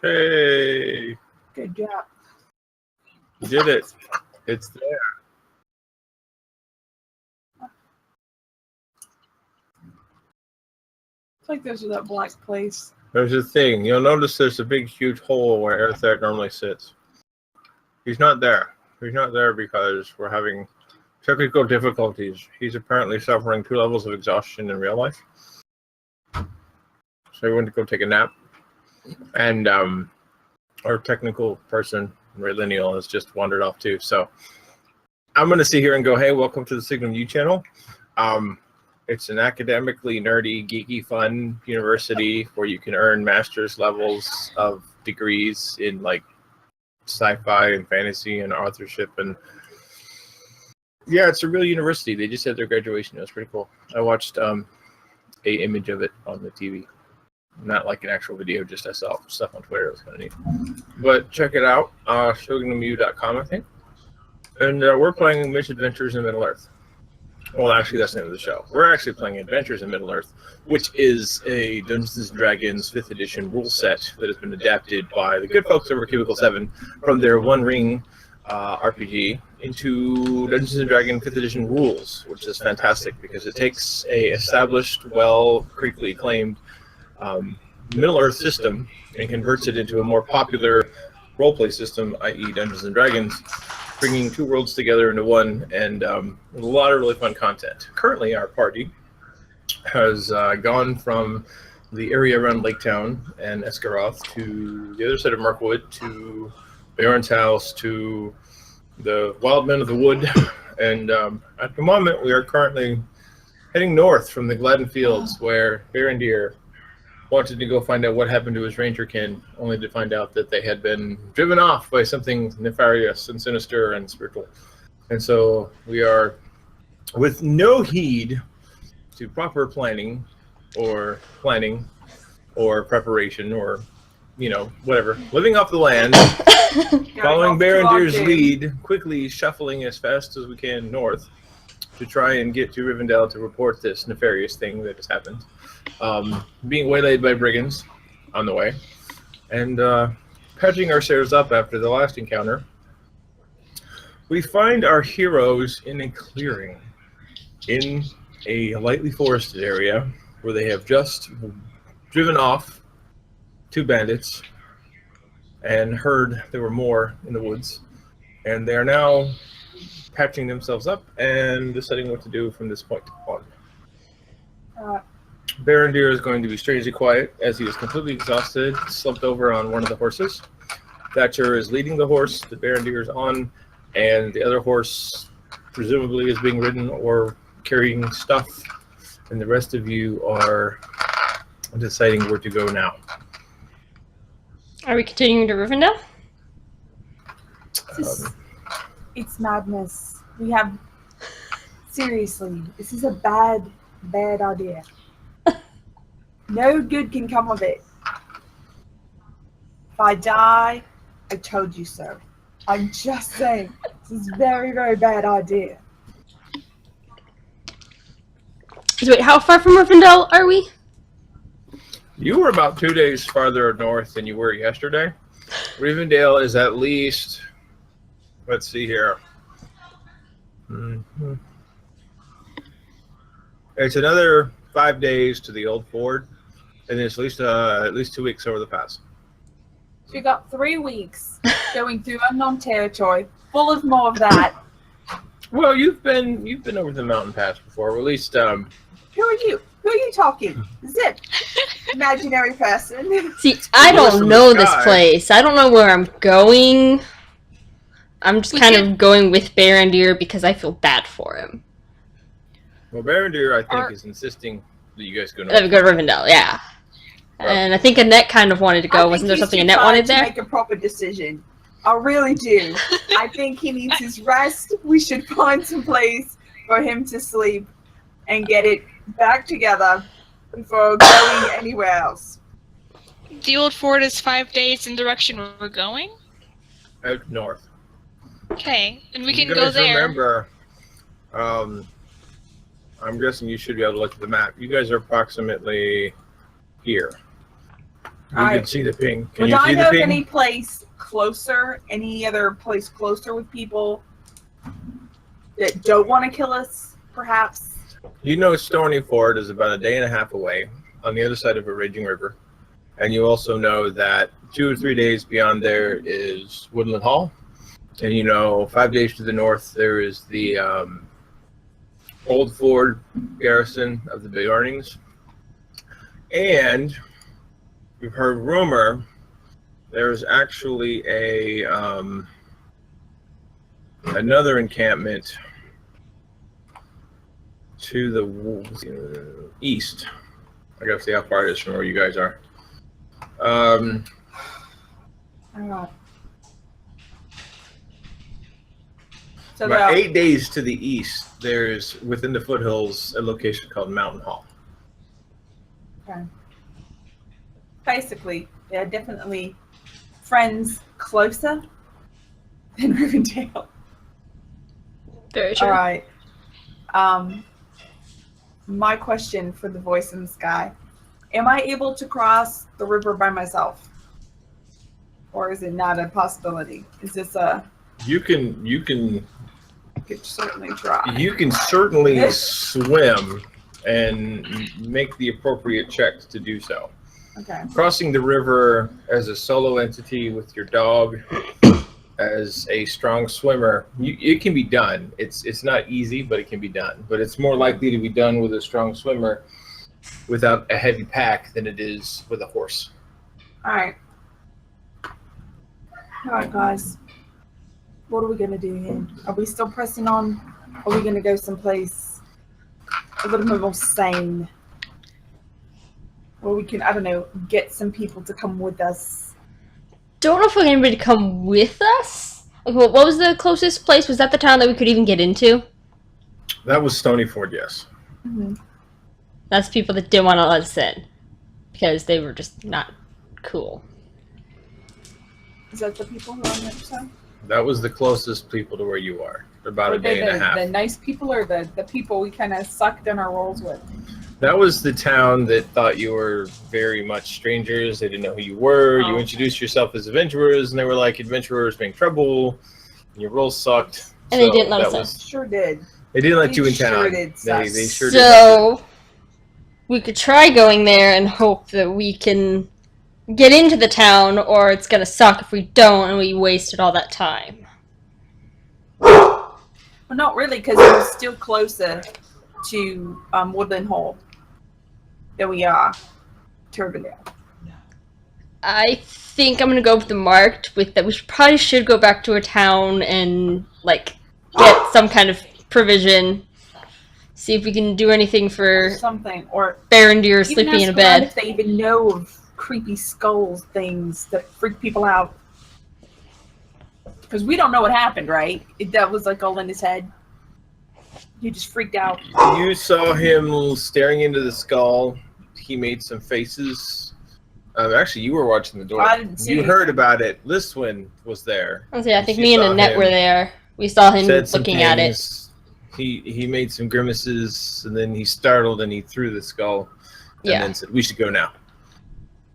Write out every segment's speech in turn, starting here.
Hey! Good job. You did it. It's there. It's like there's that black place. There's a thing. You'll notice there's a big, huge hole where Aerthart normally sits. He's not there. He's not there because we're having technical difficulties. He's apparently suffering 2 levels of exhaustion in real life. So he went to go take a nap. And our technical person, Ray Lineal, has just wandered off too. So I'm going to sit here and go, hey, welcome to the Signum U channel. It's an academically nerdy, geeky, fun university where you can earn master's levels of degrees in like sci-fi and fantasy and authorship. And yeah, it's a real university. They just had their graduation. It was pretty cool. I watched a image of it on the TV. Not like an actual video, just I saw stuff on Twitter. It was kind of neat. But check it out, SignumU.com, I think. And we're playing Misadventures in Middle-earth. Well, actually, that's the name of the show. We're actually playing Adventures in Middle-earth, which is a Dungeons & Dragons 5th edition rule set that has been adapted by the good folks over Cubicle 7 from their One Ring RPG into Dungeons & Dragons 5th edition rules, which is fantastic because it takes a established, well, critically acclaimed Middle-earth system and converts it into a more popular roleplay system, i.e. Dungeons & Dragons, bringing 2 worlds together into one, and a lot of really fun content. Currently, our party has gone from the area around Lake Town and Esgaroth to the other side of Mirkwood, to Baron's house, to the Wild Men of the Wood, and at the moment, we are currently heading north from the Gladden Fields, where Berendir wanted to go find out what happened to his ranger kin, only to find out that they had been driven off by something nefarious and sinister and spiritual. And so we are, with no heed to proper planning or preparation or, whatever, living off the land, following Berendir's lead, quickly shuffling as fast as we can north to try and get to Rivendell to report this nefarious thing that has happened. Being waylaid by brigands on the way, and patching ourselves up after the last encounter, we find our heroes in a clearing in a lightly forested area where they have just driven off 2 bandits and heard there were more in the woods, and they are now patching themselves up and deciding what to do from this point on. Berendir is going to be strangely quiet as he is completely exhausted, slumped over on one of the horses. Thatcher is leading the horse that Berendir is on, and the other horse presumably is being ridden or carrying stuff, and the rest of you are deciding where to go now. Are we continuing to Rivendell? It's madness. We have... Seriously, this is a bad idea. No good can come of it. If I die, I told you so. I'm just saying, this is a very, very bad idea. So wait, how far from Rivendell are we? You were about 2 days farther north than you were yesterday. Rivendell is at least, let's see here. It's another 5 days to the Old Ford, and it's at least 2 weeks over the pass. So we got 3 weeks going through unknown territory, full of more of that. Well, you've been over the mountain pass before, or at least. Who are you? Who are you talking? Zip, imaginary person. See, I don't know this place. I don't know where I'm going. I'm just kind of going with Berendir because I feel bad for him. Well, Berendir, I think, is insisting that you guys go north. That we go to Rivendell, yeah. And I think Annette kind of wanted to go. Wasn't there something Annette wanted there? To make a proper decision. I really do. I think he needs his rest. We should find some place for him to sleep and get it back together before going anywhere else. The Old Fort is 5 days in the direction we're going? Out north. Okay, and we can go there. Remember, I'm guessing you should be able to look at the map. You guys are approximately here. You Alright. can see the ping. Can Would you I see know the of ping? any place closer, any other place closer with people that don't want to kill us, perhaps? You know Stony Ford is about a day and a half away on the other side of a raging river. And you also know that 2 or 3 days beyond there is Woodland Hall. And you know 5 days to the north there is the Old Ford garrison of the Berendirs. And we've heard rumor there's actually a another encampment to the east. I gotta see how far it is from where you guys are. Alright. So About the- 8 days to the east, there's within the foothills a location called Mountain Hall. Okay. Basically, they're definitely friends closer than Rivendell. Very true. All right. My question for the voice in the sky: am I able to cross the river by myself, or is it not a possibility? Is this a? You can Could certainly try. certainly swim and make the appropriate checks to do so. Okay. Crossing the river as a solo entity with your dog, as a strong swimmer, it can be done. It's not easy, but it can be done. But it's more likely to be done with a strong swimmer without a heavy pack than it is with a horse. All right. All right, guys. What are we gonna do here? Are we still pressing on? Are we gonna go someplace a little bit more sane, where we can, I don't know, get some people to come with us? Don't know if we're gonna be able to come with us. Like, what was the closest place? Was that the town that we could even get into? That was Stony Ford, yes. Mm-hmm. That's people that didn't want to let us in because they were just not cool. Is that the people who are on the other side? That was the closest people to where you are. About Were a day they and a half. the nice people, or the people we kind of sucked in our roles with? That was the town that thought you were very much strangers. They didn't know who you were. You Oh. introduced yourself as adventurers, and they were like, adventurers make trouble. And your role sucked. And they didn't let that us in. Sure did. They didn't let They you in sure town. did They suck. sure did. So we could try going there and hope that we can get into the town, or it's gonna suck if we don't and we wasted all that time. Well, not really, because we're still closer to Woodland Hall than we are to Rivendell. I think I'm gonna go with the marked with that. We probably should go back to a town and like get some kind of provision. See if we can do anything for Something, or Berendir even sleeping in a ask around bed. if they even know of creepy skulls things that freak people out. Because we don't know what happened, right? That was like all in his head. He just freaked out. You saw him staring into the skull. He made some faces. Actually, you were watching the door. I didn't see You it. heard about it. Listwin was there. I think She me and saw Annette him, were there. We saw him said some looking at it. things. He made some grimaces, and then he startled and he threw the skull, and Yeah. then said, "We should go now."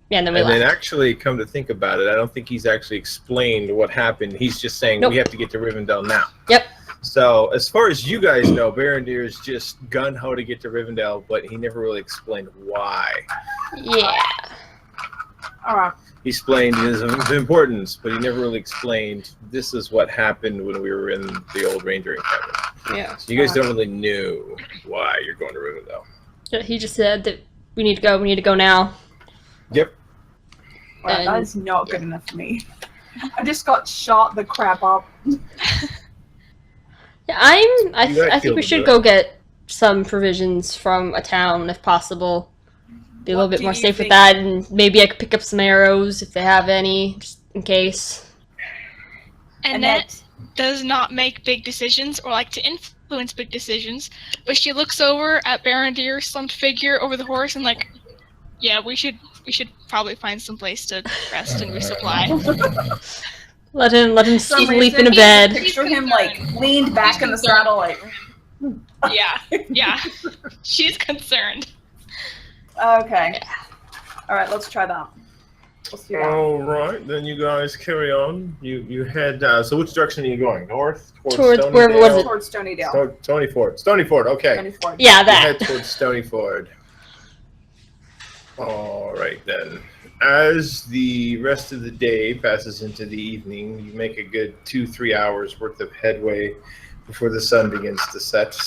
Yeah, and then we And left. then actually, come to think about it, I don't think he's actually explained what happened. He's just saying, Nope. we have to get to Rivendell now. Yep. So, as far as you guys know, Berendir is just gun-ho to get to Rivendell, but he never really explained why. Yeah. All right. He explained his importance, but he never really explained this is what happened when we were in the old Ranger encampment. Yeah. So you guys don't really know why you're going to Rivendell. He just said that we need to go. We need to go now. Yep. Well, And- that is not good enough for me. I just got shot the crap up. Yeah, I might think feel we the should good. go get some provisions from a town if possible. Be a What little bit do more you safe with think- that, and maybe I could pick up some arrows if they have any, just in case. Annette does not make big decisions or like to influence big decisions, but she looks over at Berendir's slumped figure over the horse and like, yeah, we should probably find some place to rest and resupply. Let him some sleep reason, in a bed. Picture him like leaned back in the saddle, like. Yeah, she's concerned. Okay. All right, let's try that. Let's do that. All right, then you guys carry on. You head. So which direction are you going? North Towards where was it? Towards Stonydale. Stony Ford. Stony Ford. Okay. Stoneyford. Yeah, You head that. towards Stony Ford. All right then. As the rest of the day passes into the evening, you make a good 2-3 hours worth of headway before the sun begins to set.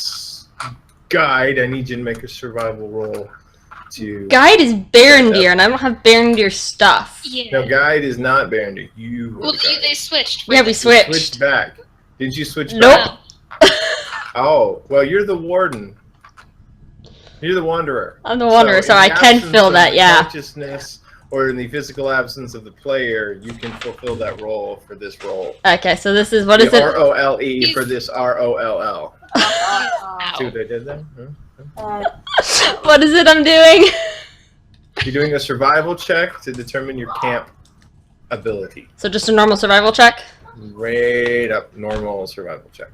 Guide, I need you to make a survival roll. Guide is Berendir, and I don't have Berendir stuff. Yeah. No, Guide is not Berendir. You. Well, are Guide. they switched. Yeah, we You switched. switched back. Didn't you switch Nope. back? Oh, well, you're the warden. You're the wanderer. I'm the wanderer, so in I the can absence fill of that, the yeah. Consciousness, or in the physical absence of the player, you can fulfill that role for this role. Okay, so this is, what is The it? ROLE for this ROLL. See Ow. what I did there? Huh? What is it I'm doing? You're doing a survival check to determine your camp ability. So just a normal survival check? Right up, normal survival check.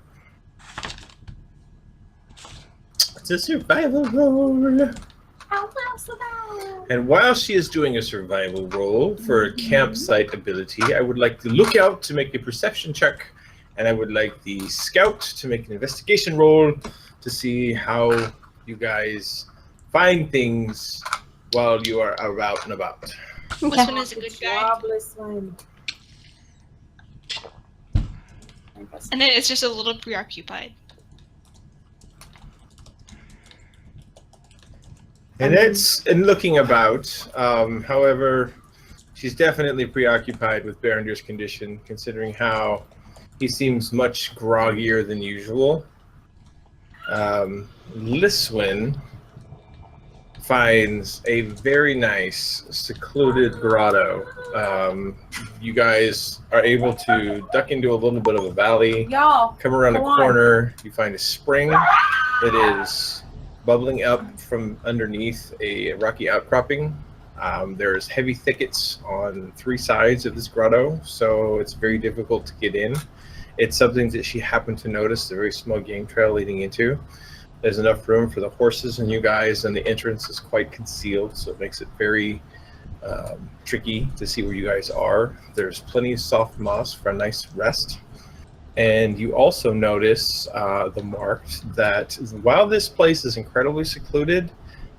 It's a survival roll. And while she is doing a survival roll for a campsite ability, I would like the lookout to make a perception check, and I would like the scout to make an investigation roll to see how you guys find things while you are out and about. This Okay. one is a good guy. Jobless one. And then it's just a little preoccupied. And it's in looking about. However, she's definitely preoccupied with Berendir's condition, considering how he seems much groggier than usual. Liswin finds a very nice, secluded grotto. You guys are able to duck into a little bit of a valley. Y'all, Come around a Go on. corner, you find a spring that is bubbling up from underneath a rocky outcropping. There's heavy thickets on 3 sides of this grotto, so it's very difficult to get in. It's something that she happened to notice, a very small game trail leading into. There's enough room for the horses and you guys, and the entrance is quite concealed, so it makes it very tricky to see where you guys are. There's plenty of soft moss for a nice rest. And you also notice the mark that while this place is incredibly secluded,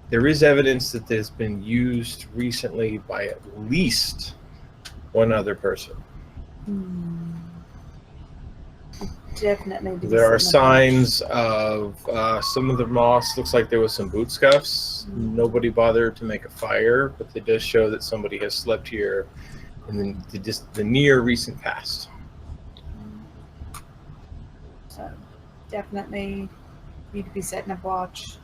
there is evidence that it has been used recently by at least one other person. definitely. There are signs of some of the moss. Looks like there was some boot scuffs. Nobody bothered to make a fire, but it does show that somebody has slept here in the near recent past. So definitely need to be setting up watch.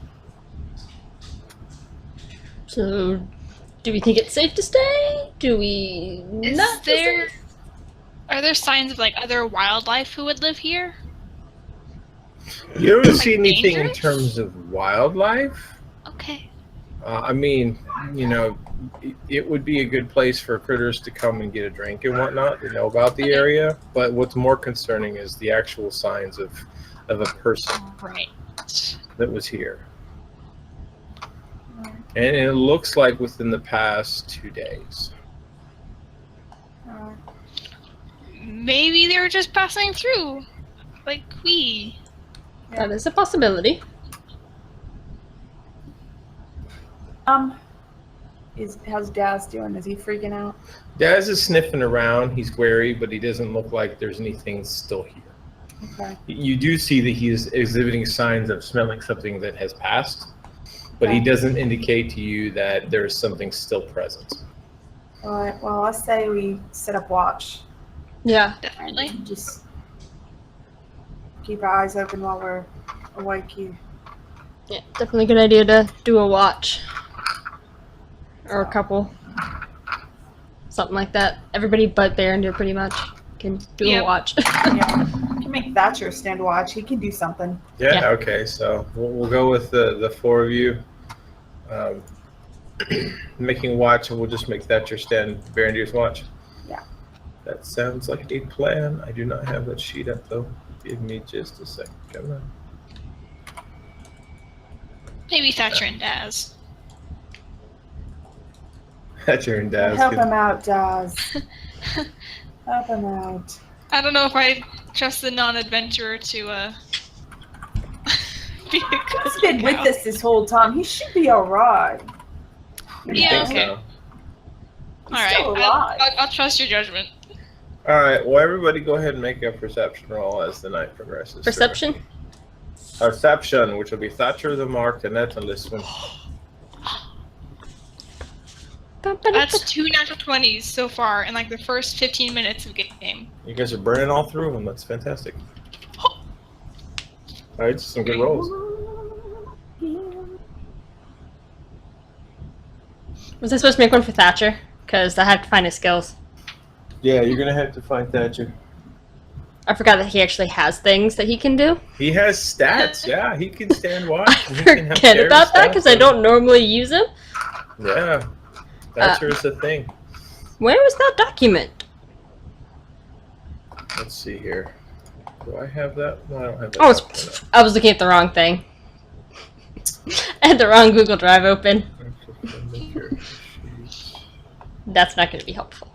So, do we think it's safe to stay? Do we Is not? there? Are there signs of like other wildlife who would live here? You ever Like see anything in dangerous? terms of wildlife? Okay. I mean, you know, it would be a good place for critters to come and get a drink and whatnot. They know about the area, but what's more concerning is the actual signs of a person Right. that was here. And it looks like within the past 2 days. Maybe they were just passing through, like we. That is a possibility. How's Daz doing? Is he freaking out? Daz is sniffing around. He's wary, but he doesn't look like there's anything still here. Okay. You do see that he is exhibiting signs of smelling something that has passed, but he doesn't indicate to you that there's something still present. All right. Well, I say we set up watch. Yeah. Definitely. And just keep our eyes open while we're awake here. Yeah, definitely a good idea to do a watch. Or a couple. Something like that. Everybody but Berendir pretty much can do Yep. a watch. Yeah. We can make Thatcher stand watch. He can do something. Yeah, Yeah. okay, so we'll go with the 4 of you making watch, and we'll just make Thatcher stand Berendir's watch. Yeah. That sounds like a plan. I do not have that sheet up, though. Give me just a second. Come on. Maybe Thatcher and Daz. Thatcher and Daz. Help him out, Daz. Help him out. I don't know if I trust the non-adventurer to be a good He's been with scout. us this whole time. He should be alright. Yeah, Think okay. so? He's All still right, alive. I'll trust your judgment. All right. Well, everybody, go ahead and make a perception roll as the night progresses. Perception? Perception, which will be Thatcher, the Mark, Annette, and Liswin. That's 2 natural 20s so far in like the first 15 minutes of game. You guys are burning all through them. That's fantastic. All right, some good rolls. Was I supposed to make one for Thatcher? Because I had to find his skills. Yeah, you're gonna have to find Thatcher. I forgot that he actually has things that he can do. He has stats. Yeah, he can stand watch. I and he can have forget terror about that because I stats. don't normally use him. Yeah, Thatcher is a thing. Where was that document? Let's see here. Do I have that? No, I don't have that. Oh, document. I was looking at the wrong thing. I had the wrong Google Drive open. That's not going to be helpful.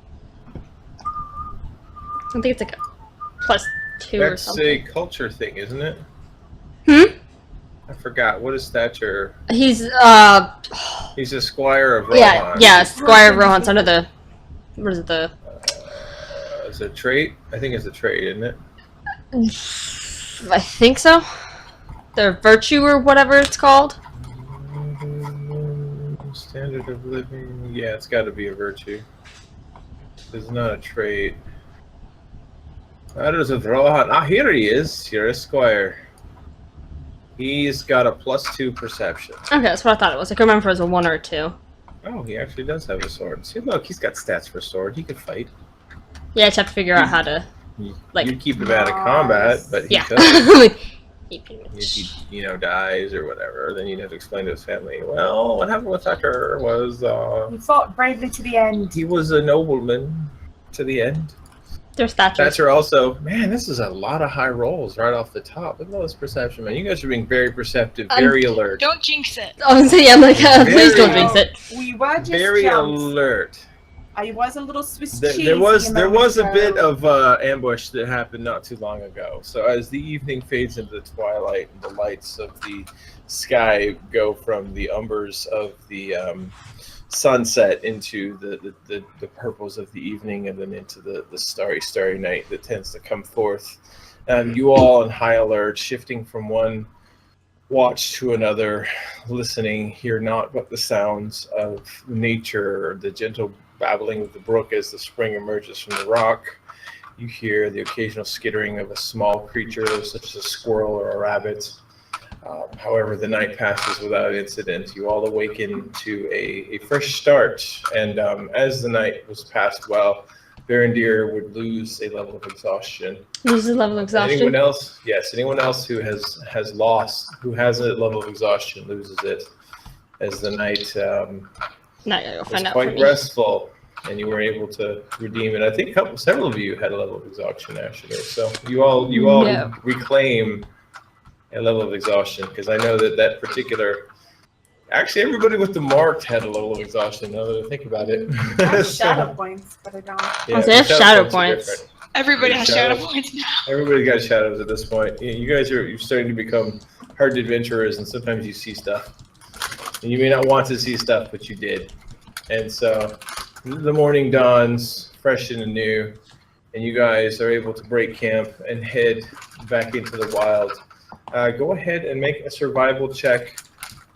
I think it's like a +2 or That's something. a culture thing, isn't it? I forgot. What is Thatcher? He's He's a squire of Rohan. yeah, Squire of Rohan's under the what is it, the It's a trait? I think it's a trait, isn't it? I think so. The virtue or whatever it's called. Standard of living. Yeah, it's got to be a virtue. It's not a trait. That is a Rohan. Ah, here he is. You're a squire. He's got a +2 perception. Okay, that's what I thought it was. I couldn't remember if it was a 1 or a 2. Oh, he actually does have a sword. See, look, he's got stats for sword. He can fight. Yeah, I just have to figure out how to like You keep him out of combat, but he yeah. could. He pretty much- If he, dies or whatever, then you'd have to explain to his family. Well, what happened with Thatcher was He fought bravely to the end. he was a nobleman to the end. There's Thatcher. Thatcher also, man, this is a lot of high rolls right off the top. Look at all this perception, man. You guys are being very perceptive, very alert. Don't jinx it. Oh, so yeah, I'm like, please don't Very- jinx it. We were just Very chumps. alert. I was a little Swiss There, cheese. there was a bit of ambush that happened not too long ago. So as the evening fades into the twilight and the lights of the sky go from the umbers of the sunset into the purples of the evening and then into the starry night that tends to come forth, you all on high alert, shifting from one watch to another, listening, hear not but the sounds of nature, the gentle babbling of the brook as the spring emerges from the rock. You hear the occasional skittering of a small creature, such as a squirrel or a rabbit. However, the night passes without incident. You all awaken to a fresh start, and as the night was passed well, Berendir would lose a level of exhaustion. Loses a level of exhaustion. Anyone else? Yes, anyone else who has lost, who has a level of exhaustion, loses it. As the night Now I gotta go was find out for quite me. restful, and you were able to redeem it. I think several of you had a level of exhaustion actually. So you all Yeah. reclaim a level of exhaustion, because I know that particular. Actually, everybody with the marked had a level of exhaustion. Now that I think about it. I have shadow points, but I don't. Yeah, they have the shadow are points. different. Everybody has shadow Shadows. points now. Everybody got shadows at this point. You guys you're starting to become hardened adventurers, and sometimes you see stuff. And you may not want to see stuff, but you did. And so the morning dawns fresh and new, and you guys are able to break camp and head back into the wild. Go ahead and make a survival check,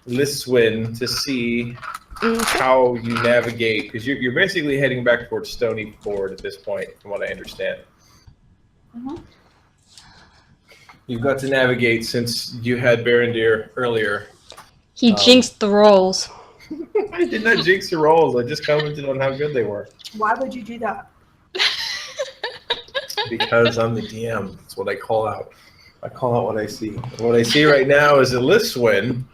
Liswin, to see how you navigate, because you're basically heading back towards Stony Ford at this point, from what I understand. Mhm. You've got to navigate since you had Berendir earlier. He jinxed the rolls. I did not jinx your rolls. I just commented on how good they were. Why would you do that? Because I'm the DM. That's what I call out. I call out what I see. And what I see right now is a Liswin,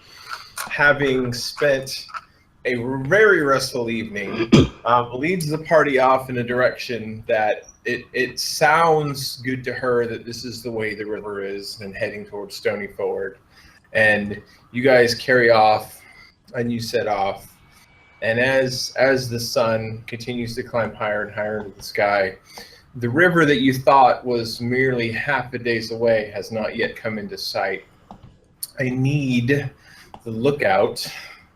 having spent a very restful evening, leads the party off in a direction that it sounds good to her that this is the way the river is, and heading towards Stony Ford. And you guys carry off, and you set off. And as the sun continues to climb higher and higher into the sky, the river that you thought was merely half a day's away has not yet come into sight. I need the lookout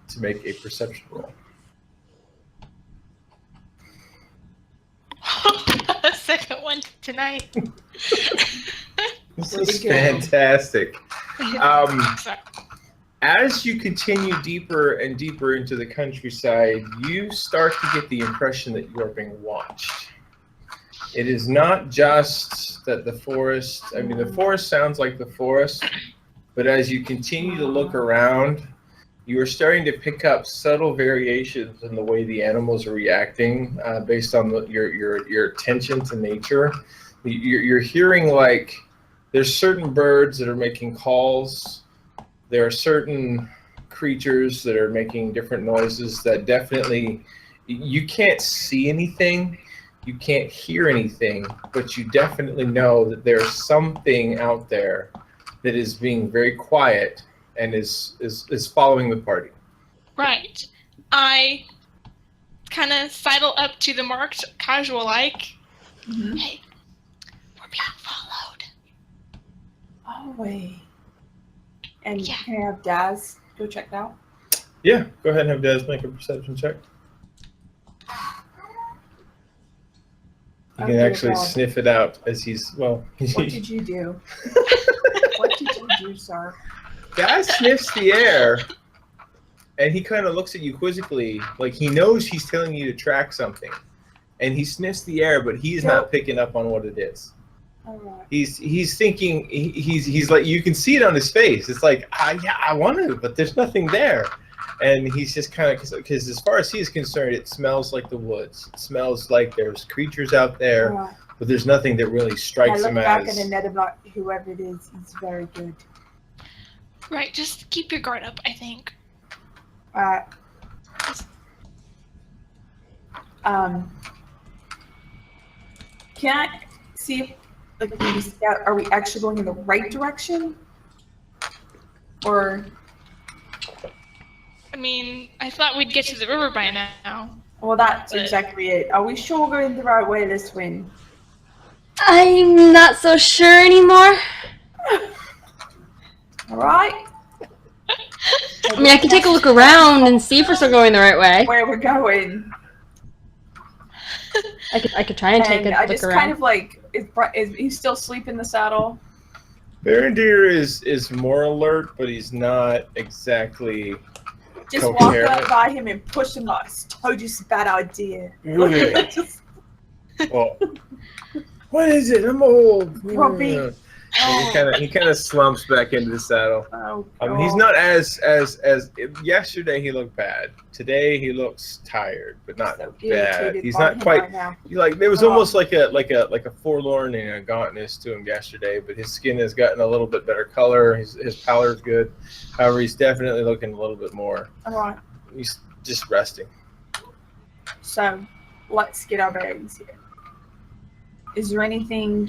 to make a perception roll. A second one tonight. This is fantastic. Sorry. As you continue deeper and deeper into the countryside, you start to get the impression that you are being watched. It is not just that the forest sounds like the forest, but as you continue to look around, you are starting to pick up subtle variations in the way the animals are reacting based on your attention to nature. You're hearing like there's certain birds that are making calls. There are certain creatures that are making different noises that definitely, you can't see anything, you can't hear anything, but you definitely know that there's something out there that is being very quiet and is following the party. Right. I kind of sidle up to the marked casual-like. Mm-hmm. Hey, we're being followed. Oh, wait. And Yeah. can I have Daz go check it out? Yeah, go ahead and have Des make a perception check. You can actually sniff it out as he's, well... What did you do? What did you do, sir? Guy sniffs the air, and he kind of looks at you quizzically, like he knows he's telling you to track something. And he sniffs the air, but he's not picking up on what it is. All right. He's thinking, he's like, you can see it on his face. It's like, yeah, I want to, but there's nothing there. And he's just kind of, because as far as he's concerned, it smells like the woods. It smells like there's creatures out there, All right. but there's nothing that really strikes I him look back as... at Annette about whoever it is. He's very good. Right, just keep your guard up, I think. Alright. Can I see if, like, we scout, are we actually going in the right direction? Or, I mean, I thought we'd get to the river by now. well, that's But- exactly it. Are we sure we're going the right way this win? I'm not so sure anymore. Alright? I mean, I can take a look around and see if we're still going the right way. Where we're going. I could try and take And a I look just around. kind of like, is he still asleep in the saddle? Berendir is more alert, but he's not exactly Just walk coherent. up by him and push him like, I told you it's a bad idea. Just, Well, what is it? I'm old. Grumpy. And he kind of slumps back into the saddle. oh, He's God. not as yesterday he looked bad. Today he looks tired, but not So bad. irritated He's by not him quite right now. like there was Oh. almost like a forlorn and a gauntness to him yesterday, but his skin has gotten a little bit better color. His pallor's good. However, he's definitely looking a little bit more. Alright, He's just resting. so let's get our bearings here. Is there anything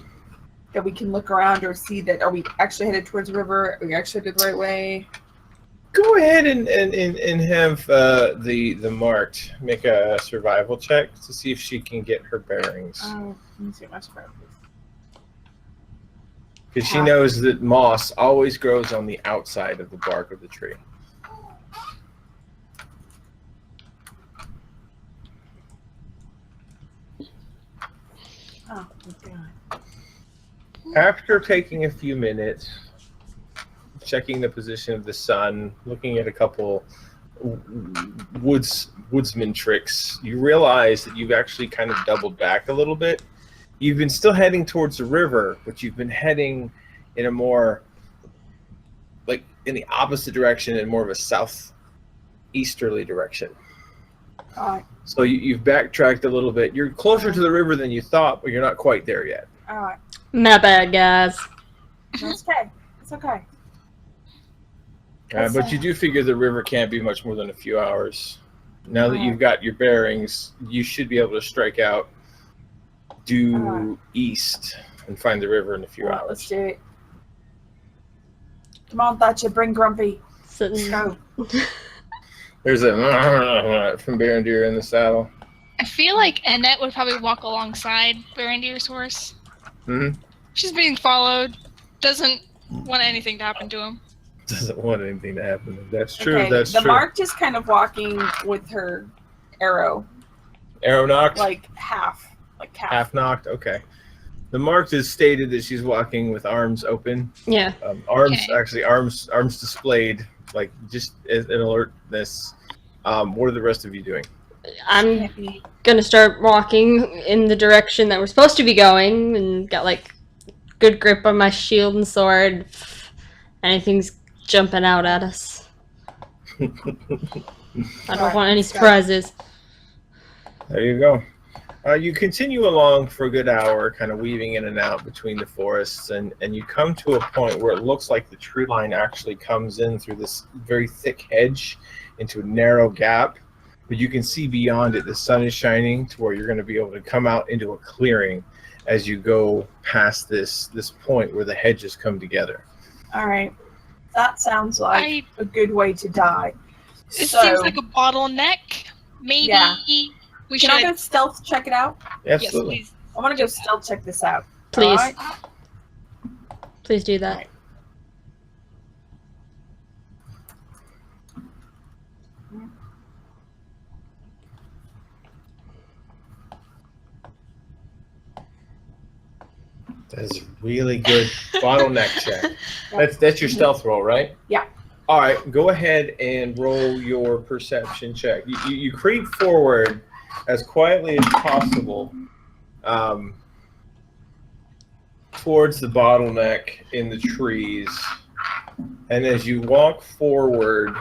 that we can look around or see that, are we actually headed towards the river? Are we actually headed the right way? Go ahead and have the marked make a survival check to see if she can get her bearings. Oh, let me see my survival. Because she knows that moss always grows on the outside of the bark of the tree. Oh, my God. After taking a few minutes, checking the position of the sun, looking at a couple woodsman tricks, you realize that you've actually kind of doubled back a little bit. You've been still heading towards the river, but you've been heading in a more, like, in the opposite direction, in more of a southeasterly direction. Alright, So you've backtracked a little bit. You're closer to the river than you thought, but you're not quite there yet. alright. My bad, guys. That's okay. It's okay. But you do figure the river can't be much more than a few hours. Now that you've got your bearings, you should be able to strike out due east and find the river in a few Alright, let's hours. do it. Come on, Thatcher, bring Grumpy. Sitting. Go. There's a from Berendir in the saddle. I feel like Annette would probably walk alongside Berendir's horse. Mm-hmm. She's being followed. Doesn't want anything to happen to him. Doesn't want anything to happen. That's true. Okay, That's the true. Mark just kind of walking with her arrow, Arrow knocked. like half. Half knocked. Okay. The Marked is stated that she's walking with arms open. Yeah. Arms displayed, like just as an alertness. What are the rest of you doing? I'm gonna start walking in the direction that we're supposed to be going, and got like good grip on my shield and sword. Anything's jumping out at us. I don't want any surprises. There you go. You continue along for a good hour, kind of weaving in and out between the forests, and you come to a point where it looks like the tree line actually comes in through this very thick hedge into a narrow gap. But you can see beyond it, the sun is shining to where you're going to be able to come out into a clearing as you go past this point where the hedges come together. All right. That sounds like a good way to die. It seems like a bottleneck. Maybe we should. Can I go stealth check it out? Absolutely. Yes, please. I want to go stealth check this out. Please. All right? Please do that. Right. That's a really good bottleneck check. That's your stealth roll, right? Yeah. All right, go ahead and roll your perception check. You creep forward as quietly as possible towards the bottleneck in the trees. And as you walk forward,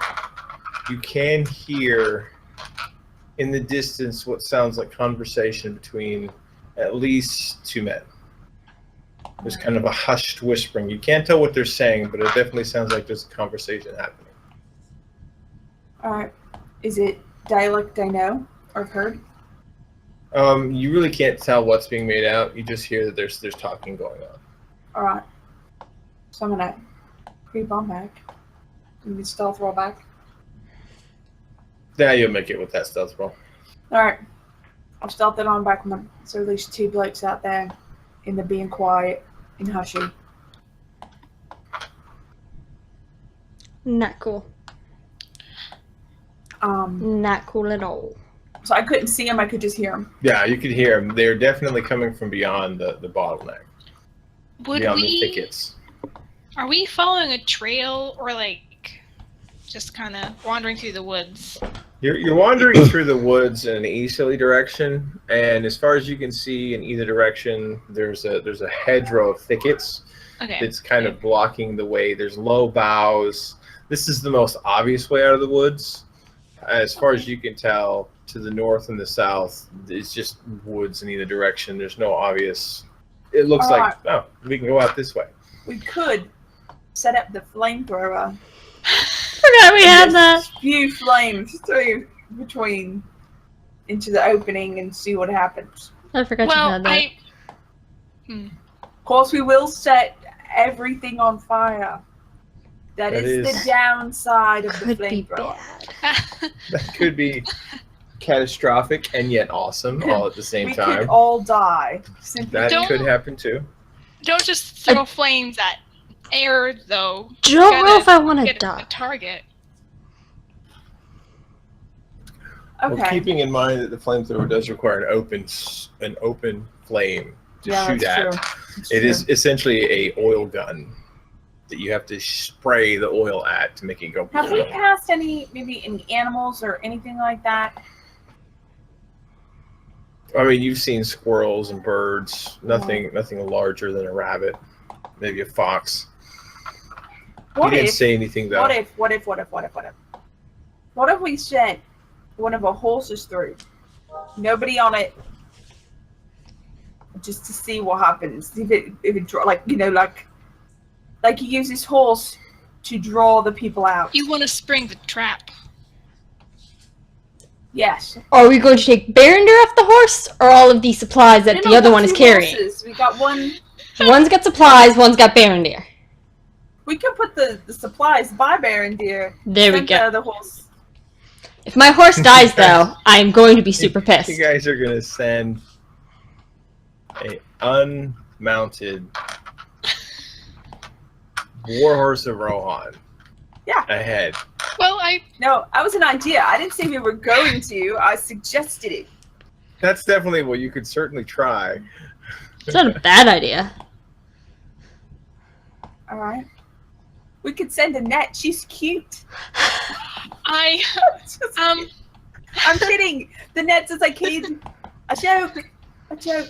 you can hear in the distance what sounds like conversation between at least two men. There's kind of a hushed whispering. You can't tell what they're saying, but it definitely sounds like there's a conversation happening. All right. Is it dialect I know or have heard? You really can't tell what's being made out. You just hear that there's talking going on. All right. So I'm gonna creep on back. Give me stealth roll back. Yeah, you'll make it with that stealth roll. All right. I'll stealth it on back. So at least two blokes out there in the being quiet and hushy. Not cool. Not cool at all. So I couldn't see them. I could just hear them. Yeah, you could hear them. They're definitely coming from beyond the bottleneck. Beyond the thickets. Are we following a trail or like just kind of wandering through the woods? You're wandering through the woods in an easterly direction, and as far as you can see in either direction, there's a hedgerow of thickets. Okay. It's kind of blocking the way. There's low boughs. This is the most obvious way out of the woods. As far as you can tell, to the north and the south, it's just woods in either direction. There's no obvious. It looks like, oh, we can go out this way. We could set up the flamethrower. Forgot we had that. Spew flames through between into the opening and see what happens. I forgot you had that. Of course, we will set everything on fire. That is the downside of the Could be flamethrower. bad. That could be catastrophic and yet awesome all at the same We time. could all die. Simply. That could happen too. Don't just throw flames at air, though. Don't know if I want to Get die. a target. Okay. Well, keeping in mind that the flamethrower does require an open flame to shoot at. It is essentially a oil gun that you have to spray the oil at to make it go. Have we passed any animals or anything like that? I mean, you've seen squirrels and birds. Nothing larger than a rabbit. Maybe a fox. You didn't say anything though. What if we sent one of our horses through? Nobody on it, just to see what happens. If it like he used his horse to draw the people out. You want to spring the trap. Yes. Are we going to take Berendir off the horse, or all of the supplies that the other one is carrying? Horses. We got one. One's got supplies, one's got Berendir. We can put the supplies by Berendir. There we go. The horse. If my horse dies, though, I'm going to be super pissed. You guys are gonna send a unmounted warhorse of Rohan. Yeah. Ahead. Well, No, that was an idea. I didn't say we were going to. I suggested it. That's definitely what you could certainly try. It's not a bad idea. All right. We could send Annette. She's cute. Just kidding. I'm kidding. The net is a kid. A joke. A joke.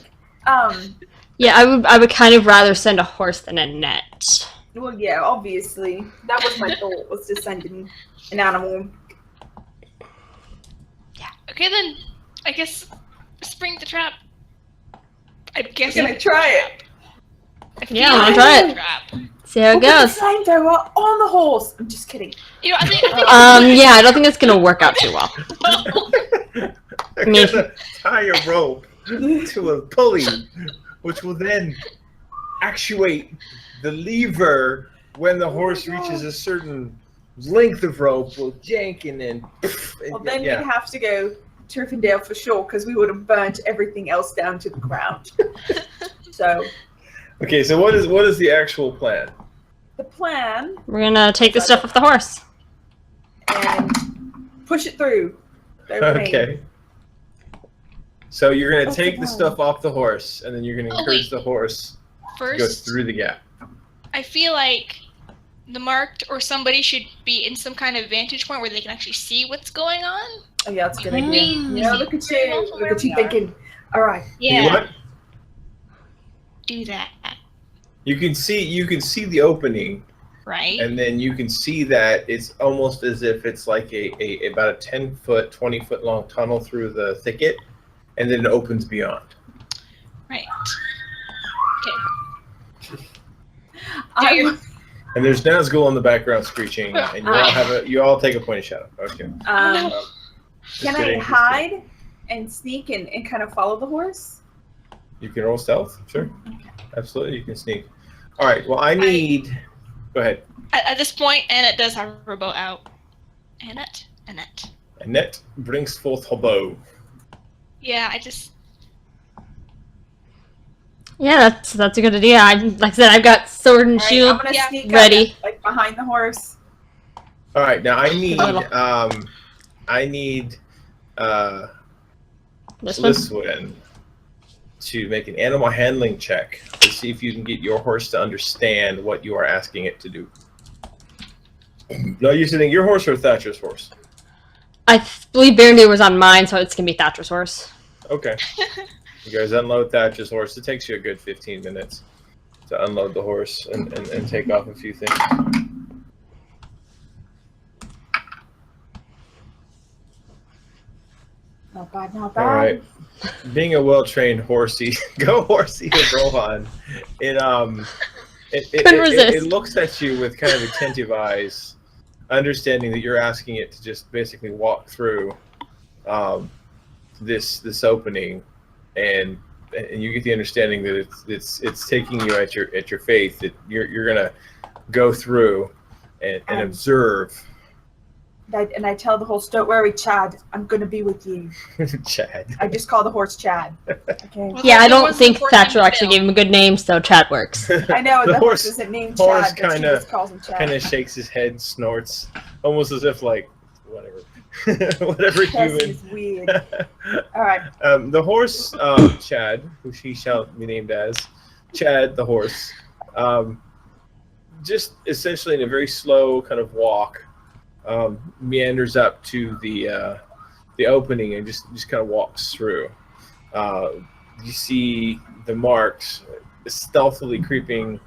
Yeah, I would kind of rather send a horse than a net. Well, yeah, obviously. That was my thought, was to send an animal. okay then. I guess spring the trap. I guess You're gonna try it. Yeah, I'm gonna try it. Trap. See how it We'll put goes. the flamethrower on the horse. I'm just kidding. You know, I think Yeah, I don't think it's gonna work out too well. They're Me- gonna tie a rope to a pulley, which will then actuate the lever when the horse reaches a certain length of rope. Will yank and then. Well, then we'd have to go to Rivendell for sure, because we would have burnt everything else down to the ground. So, Okay, so what is the actual plan? the plan, We're gonna take the stuff off the horse. and push it through. The opening. Okay. So you're gonna That's take the the plan. stuff off the horse, and then you're gonna Oh, encourage wait. the horse to go first, through the gap. I feel like the marked or somebody should be in some kind of vantage point where they can actually see what's going on. Oh, yeah, that's a good Mm. idea. Yeah, look at you. Look at you thinking. All right. You what? Do that, You can see the opening, right? and then you can see that it's almost as if it's like a about a 10-foot, 20-foot long tunnel through the thicket, and then it opens beyond. Right. I, And there's Nazgul in the background screeching, and you all take a point of shadow. Okay. can Just I kidding. hide and sneak and kind of follow the horse? You can roll stealth, sure. Absolutely, you can sneak. All right. Well, I need. Go ahead. At this point, Annette does have her bow out. Annette. Annette brings forth her bow. Yeah, Yeah, that's a good idea. Like I said, I've got sword and All right, shield I'm gonna Yeah. sneak ready. up, like behind the horse. All right. Now I need. Little. I need. This one. Lisswin to make an animal handling check to see if you can get your horse to understand what you are asking it to do. No, you're sitting your horse or Thatcher's horse? I believe Berendir was on mine, so it's gonna be Thatcher's horse. Okay. You guys unload Thatcher's horse. It takes you a good 15 minutes to unload the horse and take off a few things. Not bad, not bad. All right. Being a well-trained horsey, go horsey of Rohan. Couldn't It resist. looks at you with kind of attentive eyes, understanding that you're asking it to just basically walk through this opening, and you get the understanding that it's taking you at your faith, that you're gonna go through and observe. And I tell the horse, don't worry, Chad, I'm going to be with you. Chad. I just call the horse Chad. Okay. Well, Yeah, I there don't was think the horse Thatcher named actually Bill. gave him a good name, so Chad works. I know, The the horse- horse isn't named horse Chad, but she kinda- just calls him Chad. Kind of shakes his head, snorts, almost as if like whatever, whatever That human. seems weird. All right. The horse, Chad, who he shall be named as Chad the horse, just essentially in a very slow kind of walk, meanders up to the opening and just kind of walks through. You see the marks stealthily creeping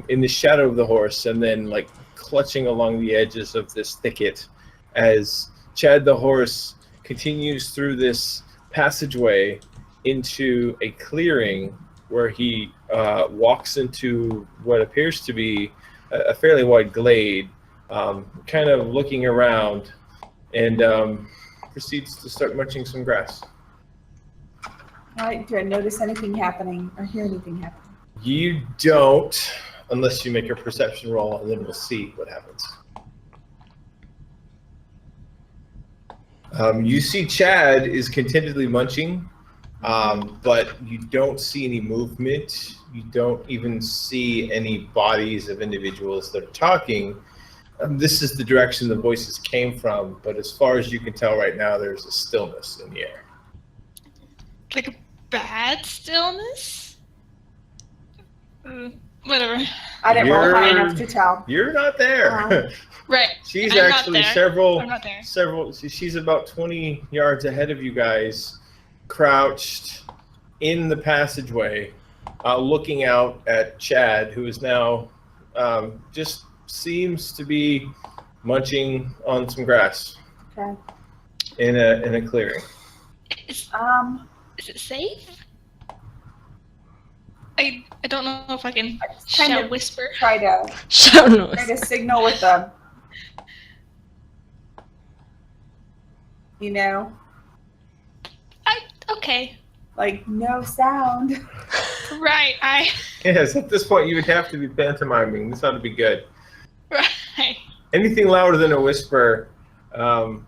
in the shadow of the horse, and then like clutching along the edges of this thicket as Chad the horse continues through this passageway into a clearing where he walks into what appears to be a fairly wide glade, kind of looking around, and proceeds to start munching some grass. All right. Do I notice anything happening or hear anything happening? You don't, unless you make a perception roll, and then we'll see what happens. You see Chad is contentedly munching, but you don't see any movement. You don't even see any bodies of individuals that are talking. This is the direction the voices came from, but as far as you can tell right now, there's a stillness in the air. Like a bad stillness? Whatever. I didn't roll high enough to tell. You're not there. Right. She's I'm actually not there. several. I'm not there. She's about 20 yards ahead of you guys, crouched in the passageway, looking out at Chad, who is now just seems to be munching on some grass. Okay. In a clearing. Is it safe? I don't know if I can shout whisper. Try to signal with them. You know? Okay. Like, no sound. Right, Yes, at this point you would have to be pantomiming. This ought to be good. Right. Anything louder than a whisper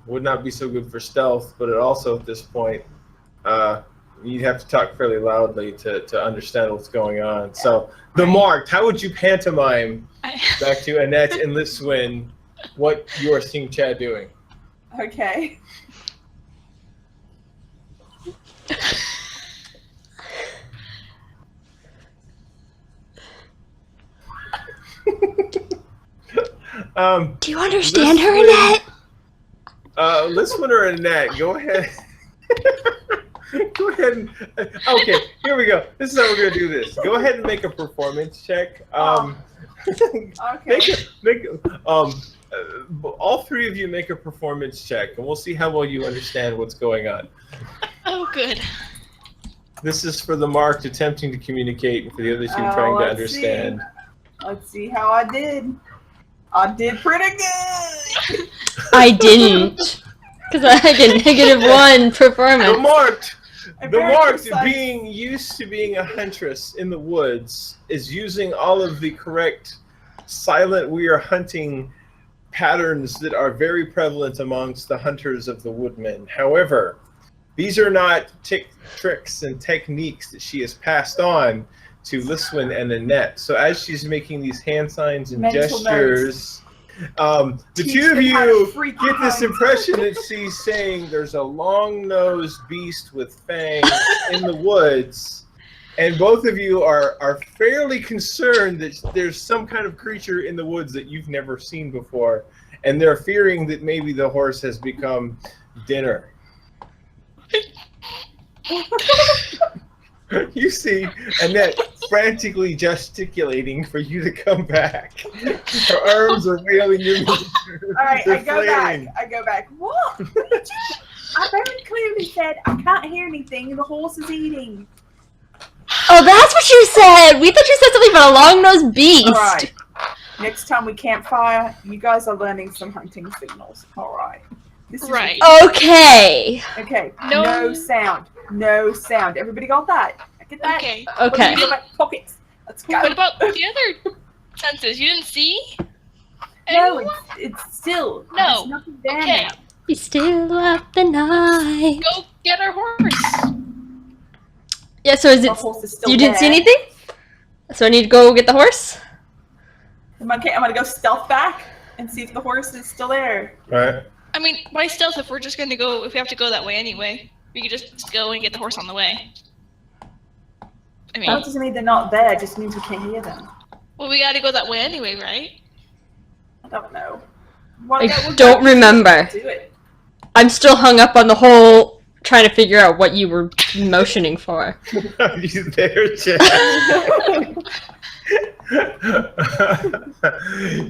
would not be so good for stealth, but it also, at this point, you'd have to talk fairly loudly to understand what's going on. So, the Marked, how would you pantomime back to Annette and Liswin what you are seeing Chad doing? Okay. Do you understand her, Annette? Liswin or Annette, go ahead. Go ahead and okay, here we go. This is how we're gonna do this. Go ahead and make a performance check. Okay. All three of you make a performance check, and we'll see how well you understand what's going on. Oh, good. This is for the Marked attempting to communicate, and for the other team trying to understand. Let's see how I did. I did pretty good. I didn't, because I had a -1 performance. The Marked, being used to being a huntress in the woods, is using all of the correct silent we are hunting patterns that are very prevalent amongst the hunters of the woodmen. However, these are not tricks and techniques that she has passed on to Liswin and Annette. So as she's making these hand signs and gestures, the two of you get this impression that she's saying there's a long-nosed beast with fangs in the woods, and both of you are fairly concerned that there's some kind of creature in the woods that you've never seen before, and they're fearing that maybe the horse has become dinner. You see Annette frantically gesticulating for you to come back. Her arms are wailing. Alright, I go back. What? I very clearly said I can't hear anything. The horse is eating. Oh, that's what you said! We thought you said something about a long-nosed beast! Alright. Next time we campfire, you guys are learning some hunting signals. Alright. Right. Okay. Okay. No sound. No sound. Everybody got that? I get that? Okay. Okay. My pockets. Let's go. What about the other senses? You didn't see? No, it's still. No. There's nothing there Okay. now. Be still of the night. Go get our horse. Yeah, so is it... The horse is still You didn't see there. anything? So I need to go get the horse? I'm gonna go stealth back and see if the horse is still there. All right. I mean, why stealth if we're just gonna go, if we have to go that way anyway? We could just go and get the horse on the way. I mean, That doesn't mean they're not there, it just means we can't hear them. well, we gotta go that way anyway, right? I don't know. I don't remember. Do it. I'm still hung up on the whole trying to figure out what you were motioning for. You there, Chad?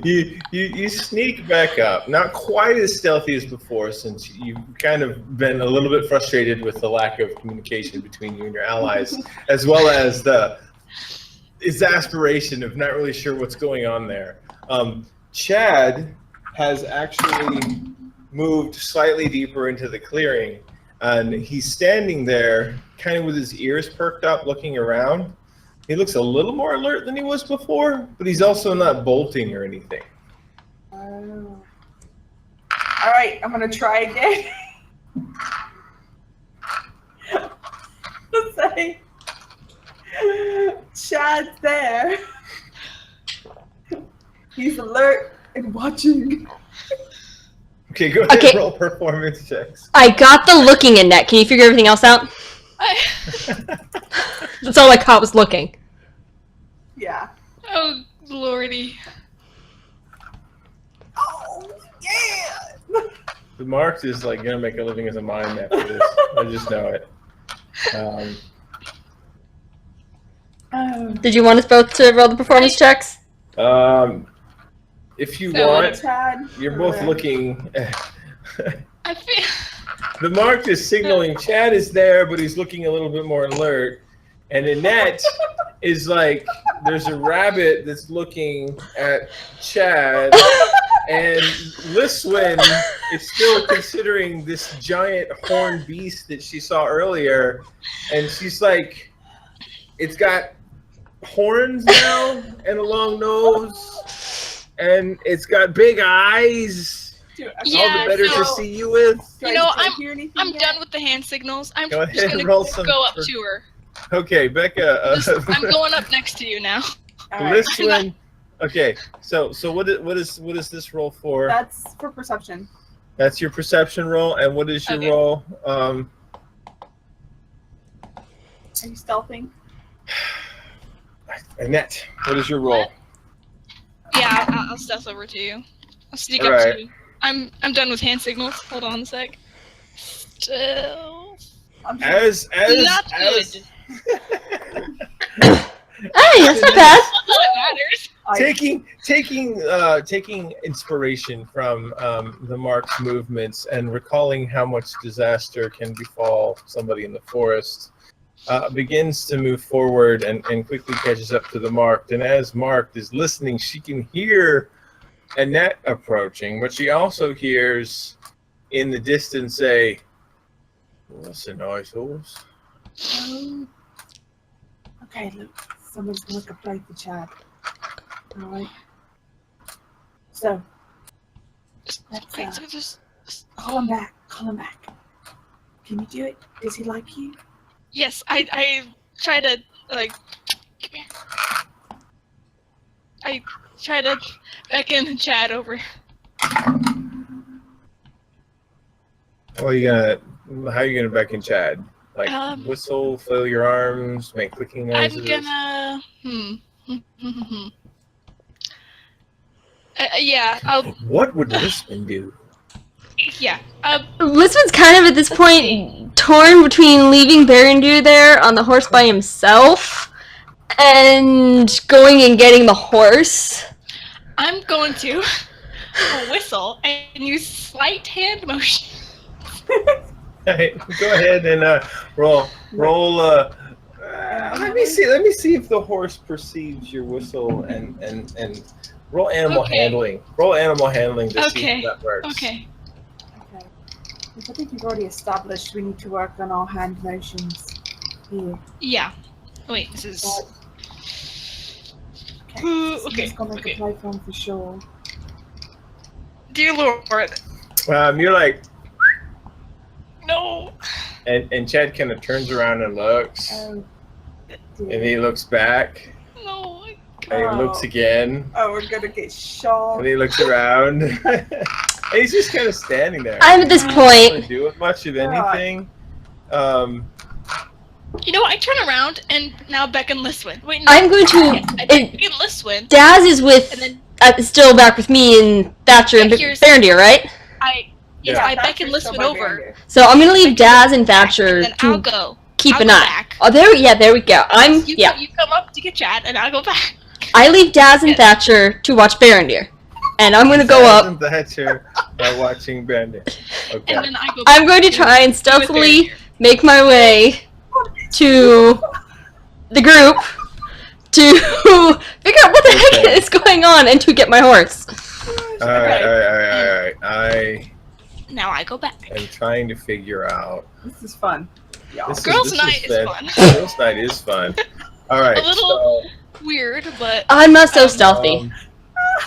you sneak back up, not quite as stealthy as before, since you've kind of been a little bit frustrated with the lack of communication between you and your allies, as well as the exasperation of not really sure what's going on there. Chad has actually moved slightly deeper into the clearing, and he's standing there kind of with his ears perked up looking around. He looks a little more alert than he was before, but he's also not bolting or anything. Oh. Alright, I'm gonna try again. Let's say Chad's there. He's alert and watching. Okay, go ahead Okay. and roll performance checks. I got the looking in net. Can you figure everything else out? That's all I caught was looking. Yeah. Oh, lordy. Oh, yeah! The Marks is like gonna make a living as a mime after this. I just know it. Did you want us both to roll the performance checks? If you So, want, Chad, you're both looking. I feel. The Mark is signaling Chad is there, but he's looking a little bit more alert. And Annette is like, there's a rabbit that's looking at Chad, and Liswin is still considering this giant horned beast that she saw earlier, and she's like, it's got horns now and a long nose, and it's got big eyes. Dude, All Yeah, the better so- to see you with. do I- You know, do I hear anything I'm yet? done with the hand signals. I'm Go just ahead gonna and roll some go up to her. Okay, Becca. I'm going up next to you now. All right. This one. Okay, so what is this roll for? That's for perception. That's your perception roll, and what is your Okay. roll? Are you stealthing? Annette, what is your roll? Yeah, I'll stealth over to you. I'll sneak up Alright. to you. I'm done with hand signals. Hold on a sec. Stealth. I'm just, Not good. Hey, that's not bad. Not that it matters. taking inspiration from the Mark's movements and recalling how much disaster can befall somebody in the forest, begins to move forward and quickly catches up to the Mark. And as Mark is listening, she can hear Annette approaching, but she also hears in the distance a, "What's the noise, horse?" oh. Okay, look. Someone's going to play the Chad. Alright. So, let's Wait, so there's. call him back. Call him back. Can you do it? Does he like you? Yes, I try to like. Come here. I try to beckon Chad over. Well, how are you gonna beckon Chad? Like whistle, flail your arms, make clicking noises. I'm gonna. Yeah. What would Lisbon do? Yeah. Lisbon's kind of at this point torn between leaving Berendir there on the horse by himself and going and getting the horse. I'm going to whistle and use slight hand motion. Hey, go ahead and roll. Let me see if the horse perceives your whistle and roll animal Okay. handling. Roll animal handling to see Okay. if that works. Okay. Okay. Which I think you've already established we need to work on our hand motions here. Yeah. Wait, this is. Okay. Okay, It's gonna make okay. a play for him for sure. Dear Lord. You're like, No. and Chad kind of turns around and looks, Oh, and dear. he looks back, No. and he looks again, Oh, we're gonna get shot. and he looks around, and he's just kind of standing there. I'm at this He doesn't really point. do much of anything. You know what? I turn around and now beckon Liswin. Wait, no. I'm going to. Yes, I beckon Liswin, Daz is with. and then Still back with me and Thatcher and Here's- Berendir, right? I. Yes, Yeah. I beckon Thatcher's still Liswin by over. Berendir. So I'm gonna leave Daz and Thatcher And then I'll to go. keep I'll an go eye. back. Oh, there we go. You come up to get Chad, and I'll go back. I leave Daz and Yes. Thatcher to watch Berendir, and I'm gonna go Daz up. and Thatcher are watching Bandit. Okay. And then I go. I'm going to back try and with stealthily Berendir. make my way to the group to figure out what the Okay. heck is going on and to get my horse. All right. I Now I go back. am trying to figure out. This is fun. Yeah. Girls' night is fun. fun. Girls' night is fun. All right. A little- Weird, but I'm not so stealthy.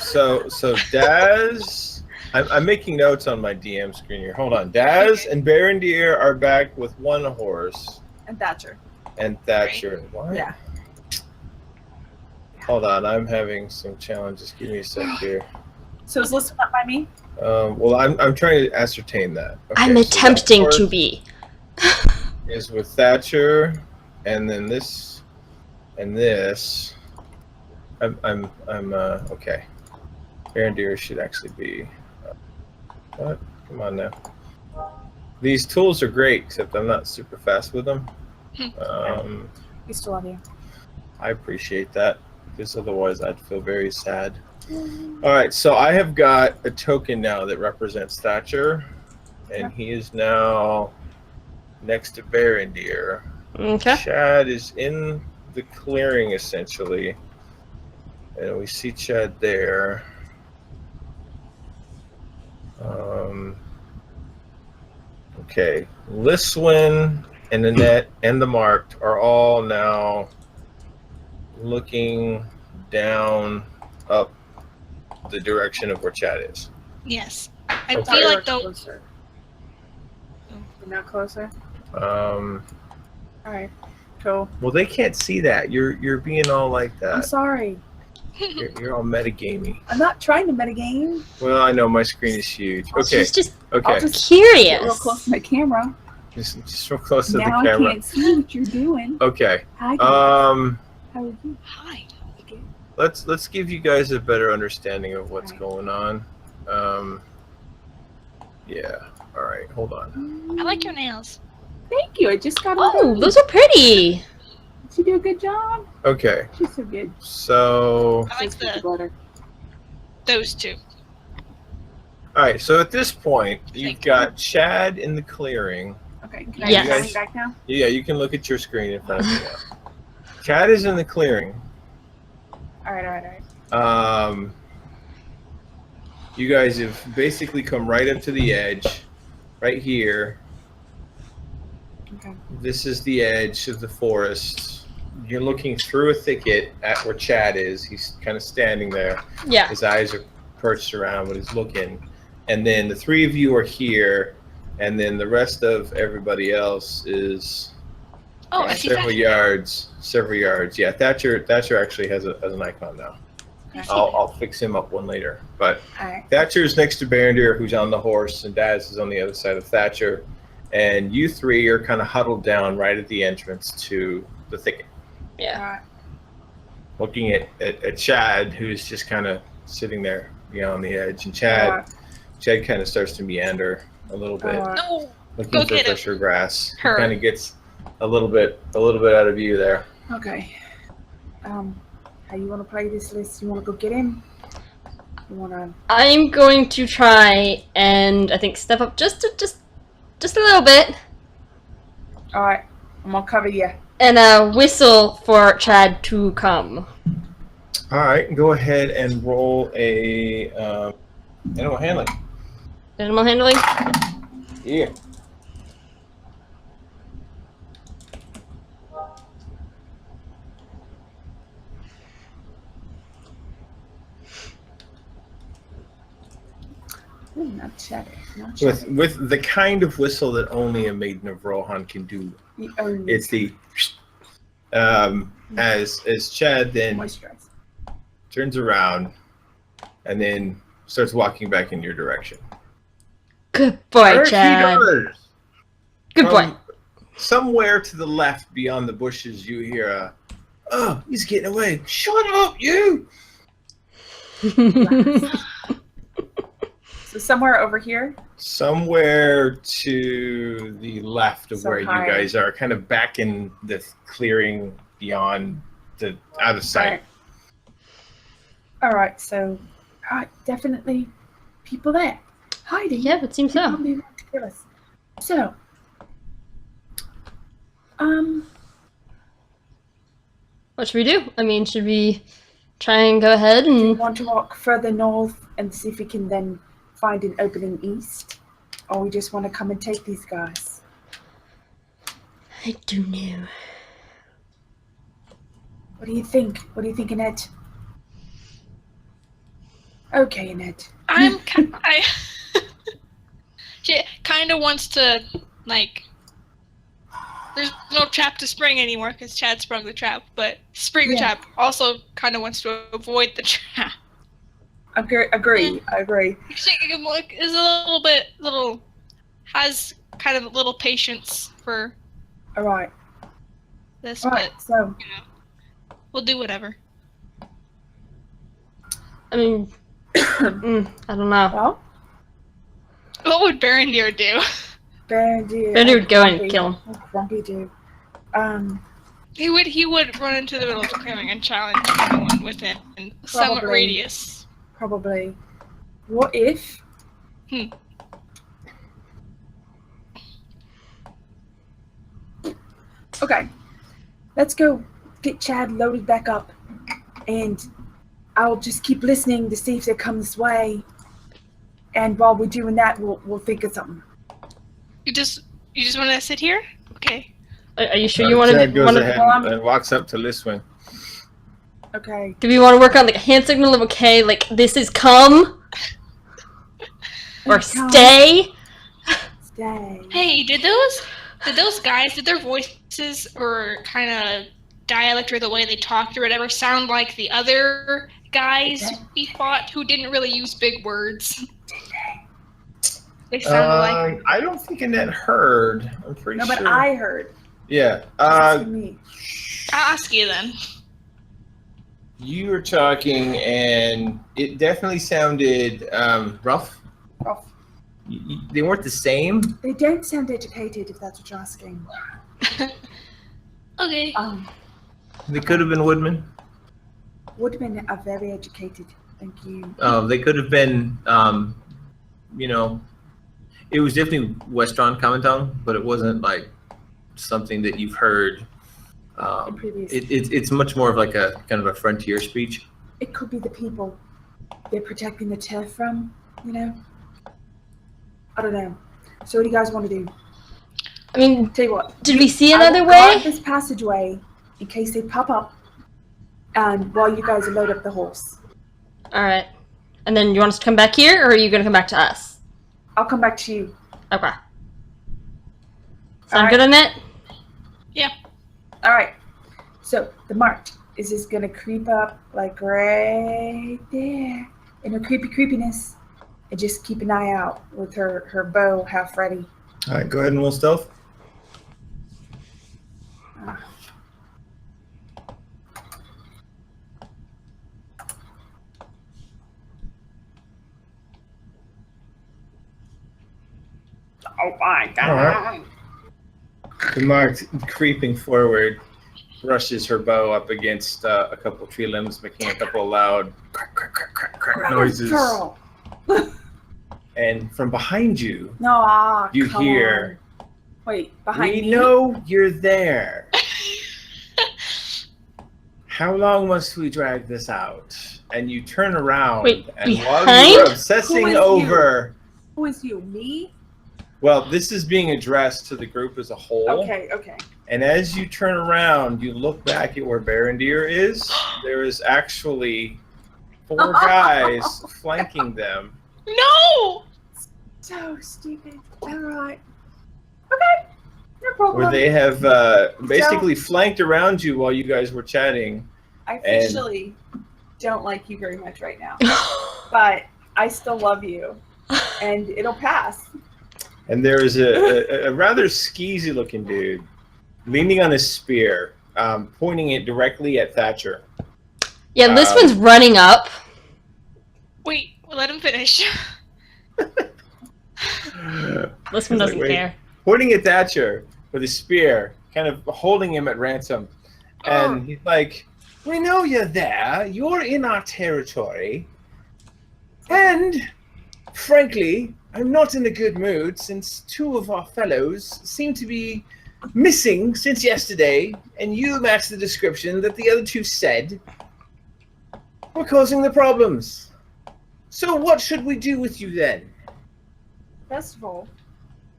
So Daz I'm making notes on my DM screen here. Hold on. Daz and Berendir are back with one horse. And Thatcher. And Thatcher. What? Yeah. Hold on. I'm having some challenges. Give me a sec here. So is Listen Up by me? Well, I'm trying to ascertain that. Okay, I'm attempting to be. Is with Thatcher, and then this, and this. I'm okay. Berendir should actually be. What? Come on now. These tools are great, except I'm not super fast with them. We still love you. I appreciate that, because otherwise I'd feel very sad. All right, so I have got a token now that represents Thatcher, and he is now next to Berendir. Okay. Chad is in the clearing, essentially. And we see Chad there. Okay. Liswin and Annette and the Marked are all now looking down up the direction of where Chad is. Yes. I Okay. feel like though. Closer. You're not closer? Alright. Cool. Well, they can't see that. You're being all like I'm that. sorry. You're all metagamey. I'm not trying to metagame. Well, I know my screen is huge. Okay. She's just Okay. I'll just curious. get real close to my camera. Just real close to Now the I camera. can't see what you're doing. Okay. Hi, guys. How are you? Hi. Okay. Let's give you guys a better understanding of what's Right. going on. Yeah. All right. Hold on. I like your nails. Thank you. I just got Oh, them. those are pretty. Did you do a good job? Okay. She's so good. So, I like She's butter. those two. all right. So at this point, you've Thank you. got Chad in the clearing. Okay. Can I Yes. get coming back now? Yeah, you can look at your screen in front of you now. Chad is in the clearing. Alright. You guys have basically come right up to the edge, right here. Okay. This is the edge of the forest. You're looking through a thicket at where Chad is. He's kind of standing there. Yeah. His eyes are perched around, but he's looking. And then the three of you are here, and then the rest of everybody else is Oh, I see several that. yards. Several yards. Yeah, Thatcher actually has an icon now. I see I'll fix him up one later. But Alright. Thatcher's next to Berendir, who's on the horse, and Daz is on the other side of Thatcher. And you three are kind of huddled down right at the entrance to the thicket, Yeah. Alright. looking at Chad, who's just kind of sitting there, on the edge. And Chad kind of starts to meander a little bit, No. looking go for get him. fresher grass. He Her. kind of gets a little bit out of view there. Okay. How you want to play this list? You want to go get him? You want to? I'm going to try and I think step up just a little bit All right. I'm gonna cover you. and whistle for Chad to come. All right, go ahead and roll a animal handling. Animal handling. Yeah. Ooh, not cheddar. Not cheddar. With the kind of whistle that only a maiden of Rohan can do. The only It's the as Chad then moisturize. turns around and then starts walking back in your direction. Good boy, There he Chad. does. Good boy. From somewhere to the left beyond the bushes, you hear a, "Oh, he's getting away. Shut up, you!" So somewhere over here. Somewhere to the left of So where high. you guys are, kind of back in the clearing beyond the out of sight. All right. So, definitely people there hiding. Yeah, it seems so. Probably want to kill us. So, What should we do? I mean, should we try and go ahead do you and want to walk further north and see if we can then find an opening east, or we just want to come and take these guys? I don't know. What do you think? What do you think, Annette? Okay, Annette. She kind of wants to, like, there's no trap to spring anymore because Chad sprung the trap, but spring the trap also kind of wants to avoid the trap. Agree. She is has kind of a little patience for Alright. this, Alright, but, so. you know, we'll do whatever. I mean, I don't know. Well, What would Berendir do? Berendir would go and kill him. What Grumpy do? He would run into the middle of the clearing and challenge anyone within somewhat radius. Probably. What if? Okay. Let's go get Chad loaded back up, and I'll just keep listening to see if they come this way. And while we're doing that, we'll think of something. You just want to sit here? Okay. Are you sure you want Chad goes to? ahead and walks up to Liswin. Okay. Do we want to work on like a hand signal of okay, like this is come, or stay? Stay. Hey, did those guys, did their voices or kind of dialect or the way they talked or whatever sound like the other guys we fought who didn't really use big words? They sounded like... I don't think Annette heard. I'm pretty sure. No, but I heard. Yeah. Me. I'll ask you then. You were talking, and it definitely sounded rough. Rough. They weren't the same. They don't sound educated, if that's what you're asking. Okay. They could have been woodmen. Woodmen are very educated. Thank you. They could have been, it was definitely Westron common tongue, but it wasn't like something that you've heard. It's much more of like a kind of a frontier speech. It could be the people they're protecting the turf from, I don't know. So what do you guys want to do? I mean, Tell you what. did we see I another will way? guard this passageway in case they pop up, and while you guys load up the horse. All right. And then you want us to come back here, or are you going to come back to us? I'll come back to you. Okay. Sound good, Annette? Yeah. All right. So the marked is just gonna creep up like right there in her creepiness, and just keep an eye out with her bow half ready. All right, go ahead and roll stealth. Oh my God! All right. The marked creeping forward brushes her bow up against a couple of tree limbs, making a couple of loud crack, crack, crack, crack, crack noises. Girl. And from behind you, No, you come hear, on. Wait, behind "We me? know you're there. How long must we drag this out?" And you turn around, Wait, and while behind? you're obsessing Who is over, Who is you? Me? well, this is being addressed to the group as a whole. Okay. And as you turn around, you look back at where Berendir is. There is actually 4 guys flanking them. No! So stupid. All right. Okay. No problem. Where they have basically flanked around you while you guys were chatting. I officially don't like you very much right now, but I still love you, and it'll pass. And there is a rather skeezy looking dude leaning on his spear, pointing it directly at Thatcher. Yeah, this one's running up. Wait, let him finish. This one doesn't care. Pointing at Thatcher with his spear, kind of holding him at ransom. And he's like, "We know you're there. You're in our territory. And, frankly, I'm not in a good mood since 2 of our fellows seem to be missing since yesterday, and you match the description that the other 2 said. We're causing the problems. So what should we do with you then?" First of all,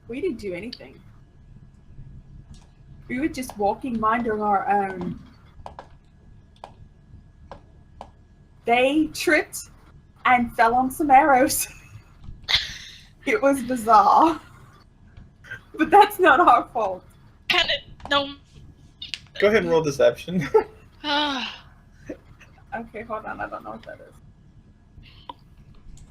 we didn't do anything. We were just walking, minding our own. They tripped and fell on some arrows. It was bizarre. But that's not our fault. Kind of, no. Go ahead and roll deception. Okay, hold on. I don't know what that is.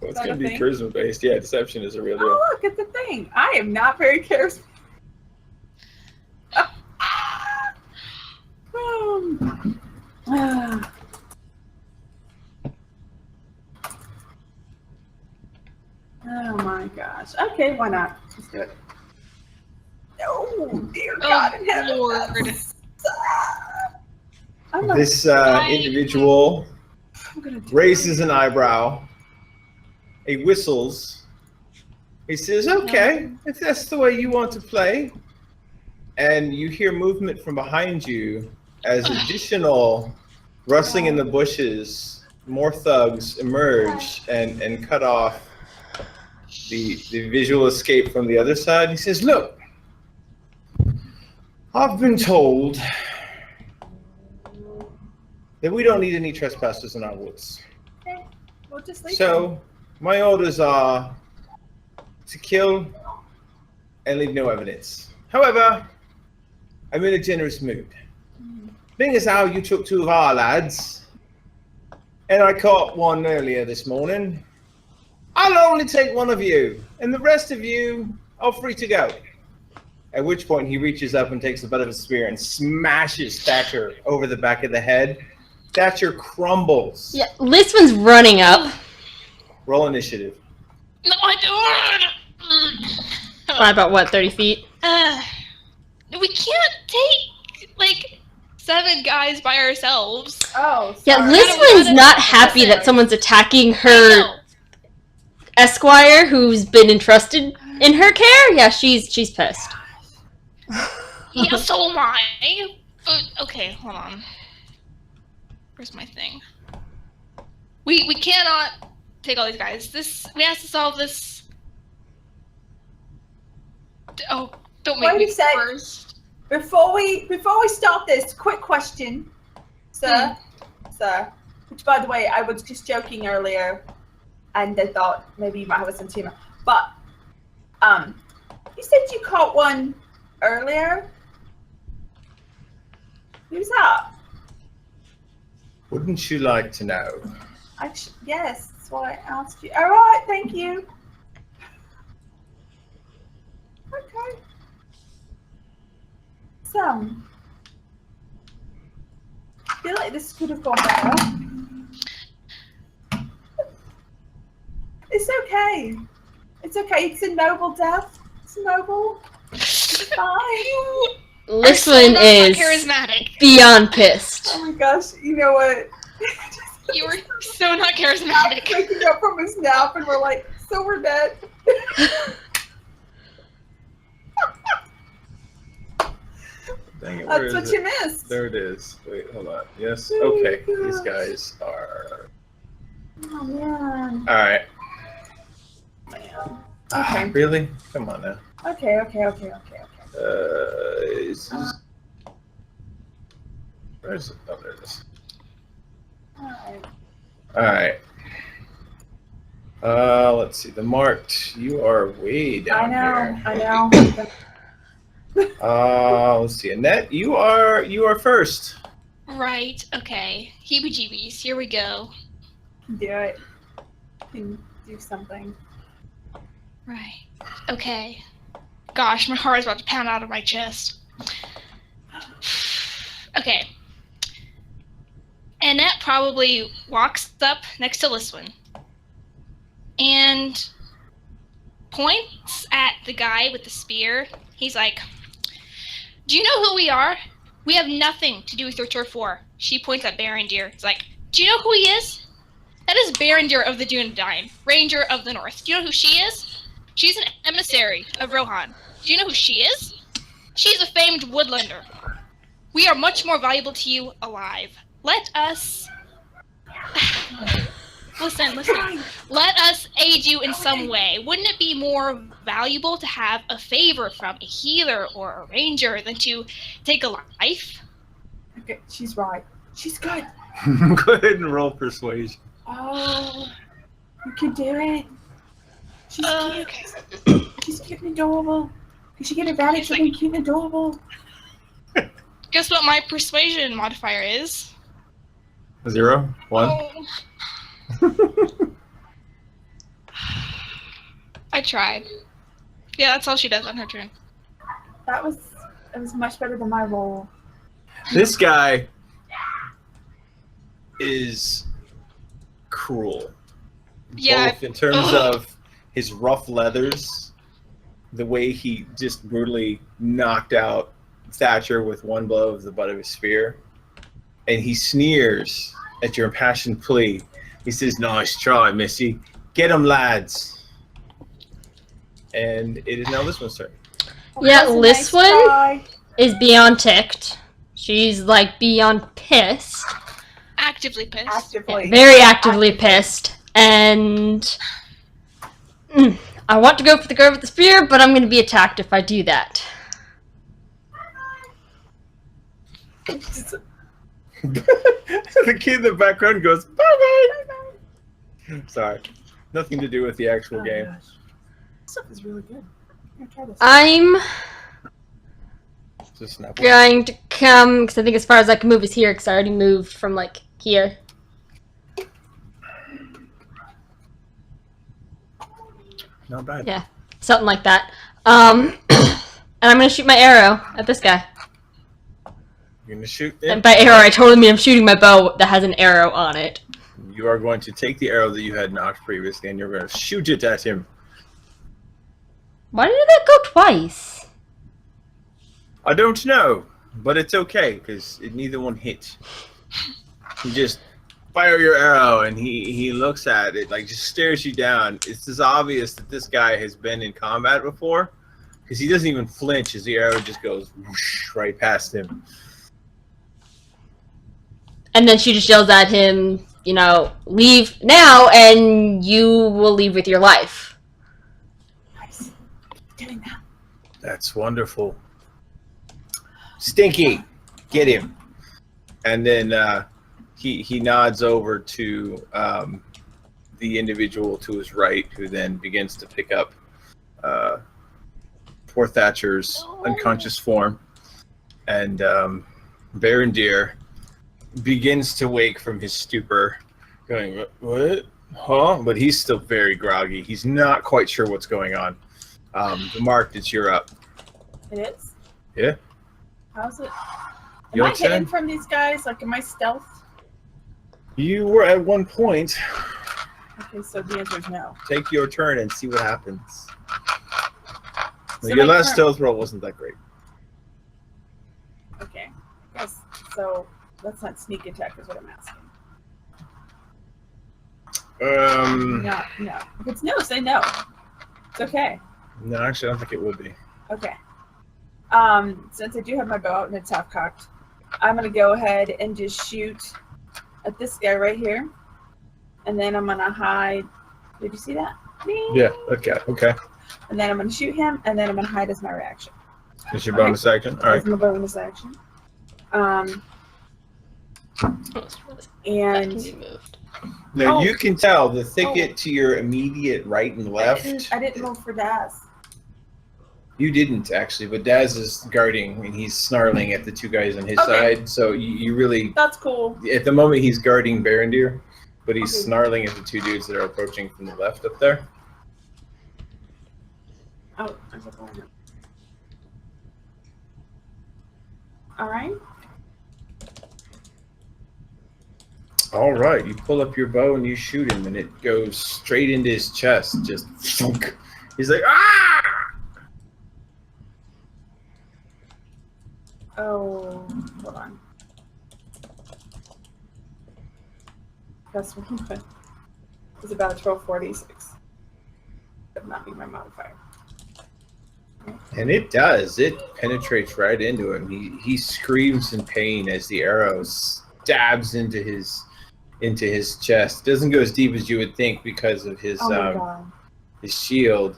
Well, it's Is that going to a be thing? charisma based. Yeah, deception is a real deal. Oh, look at the thing. I am not very charismatic. Oh my gosh. Okay, why not? Let's do it. Oh, dear God in heaven. Lord. I'm not, This individual I'm gonna do raises an eyebrow. He whistles. He says, okay, if that's the way you want to play. And you hear movement from behind you as additional rustling in the bushes, more thugs emerge and cut off the visual escape from the other side. He says, look, I've been told that we don't need any trespassers in our woods. Okay, we'll just leave them. So my orders are to kill and leave no evidence. However, I'm in a generous mood. Being as how you took two of our lads, and I caught one earlier this morning, I'll only take one of you, and the rest of you are free to go. At which point he reaches up and takes the butt of his spear and smashes Thatcher over the back of the head. Thatcher crumbles. Yeah, Lisbon's running up. Roll initiative. No, I don't. About what, 30 feet? We can't take, like, 7 guys by ourselves. Oh, sorry. Yeah, Lisbon's not happy that someone's attacking her esquire who's been entrusted in her care. Yeah, she's pissed. Yeah, so am I. Okay, hold on. Where's my thing? We cannot take all these guys. We have to solve this. Oh, don't make Wait me a sec. first. Before we start this, quick question, sir. Sir, which by the way, I was just joking earlier, and I thought maybe you might have a sense of humor. But you said you caught one earlier. Who's that? Wouldn't you like to know? Yes, that's why I asked you. All right, thank you. Okay. So, I feel like this could have gone better. It's okay. It's okay. It's a noble death. It's noble. It's fine. Lisbon not is charismatic. beyond pissed. Oh my gosh. You know what? You were so not Now charismatic. waking up from his nap and we're like, so we're dead. Dang it, where That's is what it? you missed. There it is. Wait, hold on. Yes. Oh my Okay. These gosh. guys are. Oh man. All right. Okay. Really? Come on now. Okay. Where's it? Oh, there it is. Alright. All right. Let's see. The marked. You are way down here. I know. Let's see. Annette, you are first. Right, okay. Heebie-jeebies, here we go. Do it. Can do something. Right. Okay. Gosh, my heart is about to pound out of my chest. Okay. Annette probably walks up next to Liswin and points at the guy with the spear. He's like, do you know who we are? We have nothing to do with your turf war. She points at Berendir. It's like, do you know who he is? That is Berendir of the Dunedain, Ranger of the North. Do you know who she is? She's an emissary of Rohan. Do you know who she is? She's a famed woodlander. We are much more valuable to you alive. Let us... Listen. Let us aid you in some way. Wouldn't it be more valuable to have a favor from a healer or a ranger than to take a life? Okay, she's right. She's good. Go ahead and roll persuasion. Oh. You can do it. She's cute. Okay. She's cute and adorable. You should get advantage of being cute and adorable. Guess what my persuasion modifier is? 0, 1. Oh. I tried. Yeah, that's all she does on her turn. It was much better than my roll. This guy is cruel. Yeah. Both in terms of his rough leathers, the way he just brutally knocked out Thatcher with one blow of the butt of his spear, and he sneers at your impassioned plea. He says, "Nice try, Missy. Get 'em, lads." And it is now this one's turn. Yeah, That's a this nice one try. is beyond ticked. She's like beyond pissed. Actively pissed. Actively. Very actively pissed. And I want to go for the girl with the spear, but I'm going to be attacked if I do that. The kid in the background goes, "Bye-bye." Sorry. Nothing to do with the actual game. Gosh. This stuff is really good. I'm gonna try this. I'm Just snap. going to come, because I think as far as I can move is here, because I already moved from, like, here. Not bad. Yeah, something like that. And I'm going to shoot my arrow at this guy. You're going to shoot And him. by arrow, I totally mean I'm shooting my bow that has an arrow on it. You are going to take the arrow that you had knocked previously, and you're going to shoot it at him. Why did that go twice? I don't know, but it's okay, because neither one hit. You just fire your arrow, and he looks at it, like, just stares you down. It's just obvious that this guy has been in combat before, because he doesn't even flinch as the arrow just goes whoosh, right past him. And then she just yells at him, you know, leave now and you will leave with your life. Nice. Keep doing that. That's wonderful. Stinky, get him. And then he nods over to the individual to his right, who then begins to pick up poor Thatcher's unconscious form. And Berendir begins to wake from his stupor, going, "What? Huh?" But he's still very groggy. He's not quite sure what's going on. Mark, it's your up. It is? Yeah. How's it? You Am I upset? hidden from these guys? Like, am I stealth? You were at one point. Okay, so the answer is no. Take your turn and see what happens. So Your my last turn- stealth roll wasn't that great. Okay. Yes. So let's not sneak attack is what I'm asking. No. If it's no, say no. It's okay. No, actually, I don't think it would be. Okay. Since I do have my bow out and it's half cocked, I'm gonna go ahead and just shoot at this guy right here, and then I'm gonna hide. Did you see that? Ding. Yeah. Okay. And then I'm gonna shoot him, and then I'm gonna hide as my reaction. It's your bonus action. All right. As my bonus action. And Now Oh. you can tell the thicket to your immediate right and left. I didn't move for Daz. You didn't actually, but Daz is guarding and he's snarling at the two guys on his Okay. side. So you really, That's cool. at the moment, he's guarding Berendir, but he's Okay. snarling at the two dudes that are approaching from the left up there. Oh, I got one. All right. All right, you pull up your bow and you shoot him, and it goes straight into his chest. Just thunk. He's like, ah! Oh, hold on. That's one. It's about a 1246. That would not be my modifier. And it does. It penetrates right into him. He screams in pain as the arrow stabs into his chest. Doesn't go as deep as you would think because of his Oh my god. his shield.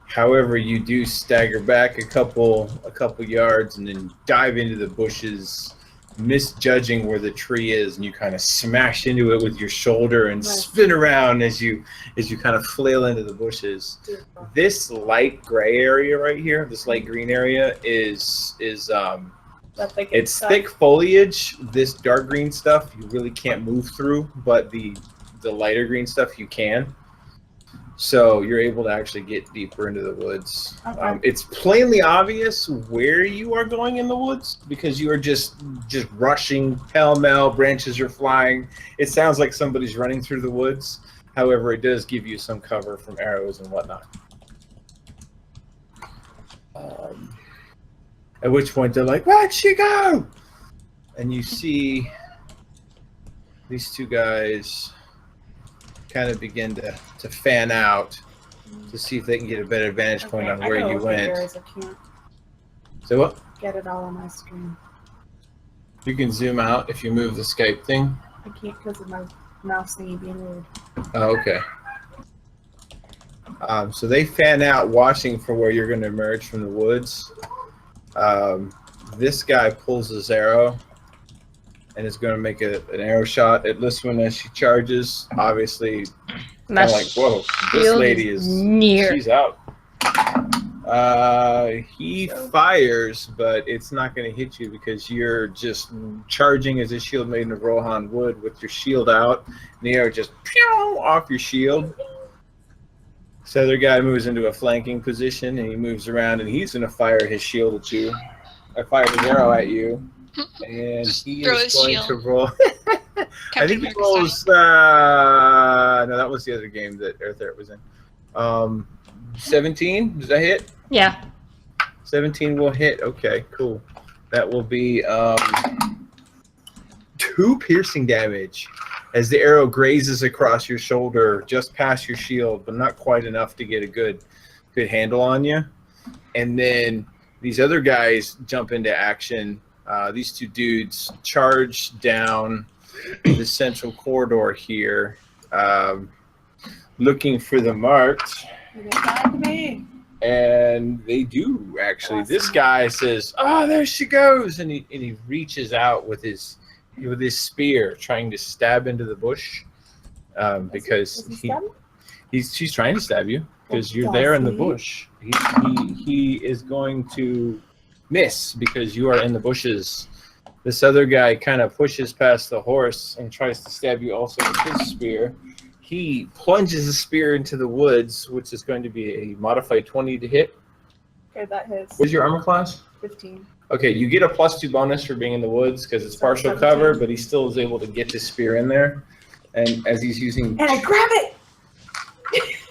However, you do stagger back a couple yards and then dive into the bushes misjudging where the tree is, and you kind of smash into it with your shoulder and spin around as you kind of flail into the bushes. This light gray area right here, this light green area is it's thick foliage. This dark green stuff you really can't move through, but the lighter green stuff you can. So you're able to actually get deeper into the woods. Okay. It's plainly obvious where you are going in the woods because you are just rushing pell-mell. Branches are flying. It sounds like somebody's running through the woods. However, it does give you some cover from arrows and whatnot. At which point they're like, "Where'd she go?" And you see these two guys kind of begin to fan out to see if they can get a better vantage point on where you went. So what? Get it all on my screen. You can zoom out if you move the Skype thing. I can't because of my mouse thingy being weird. Oh, okay. So they fan out, watching for where you're going to emerge from the woods. This guy pulls his arrow and is going to make an arrow shot at this one as she charges. Obviously, kind of like, whoa, this lady is near. She's out. He fires, but it's not going to hit you because you're just charging as a shield maiden of Rohan would with your shield out. And the arrow just pew, off your shield. This other guy moves into a flanking position and he moves around and he's going to fire his shield at you. I fired his arrow at you. And he is going to roll. I think he rolls. No, that was the other game that Earthert was in. 17. Does that hit? Yeah. 17 will hit. Okay, cool. That will be 2 piercing damage as the arrow grazes across your shoulder, just past your shield, but not quite enough to get a good handle on you. And then these other guys jump into action. These two dudes charge down the central corridor here, looking for the marked. And they do, actually. Awesome. This guy says, "Oh, there she goes," and he reaches out with his spear, trying to stab into the bush, because she's trying to stab you because you're there in the bush. He is going to miss because you are in the bushes. This other guy kind of pushes past the horse and tries to stab you also with his spear. He plunges the spear into the woods, which is going to be a modified 20 to hit. Okay, that hits. What's your armor class? 15. Okay, you get a +2 bonus for being in the woods because it's partial cover, but he still is able to get his spear in there. And as he's using... And I grab it!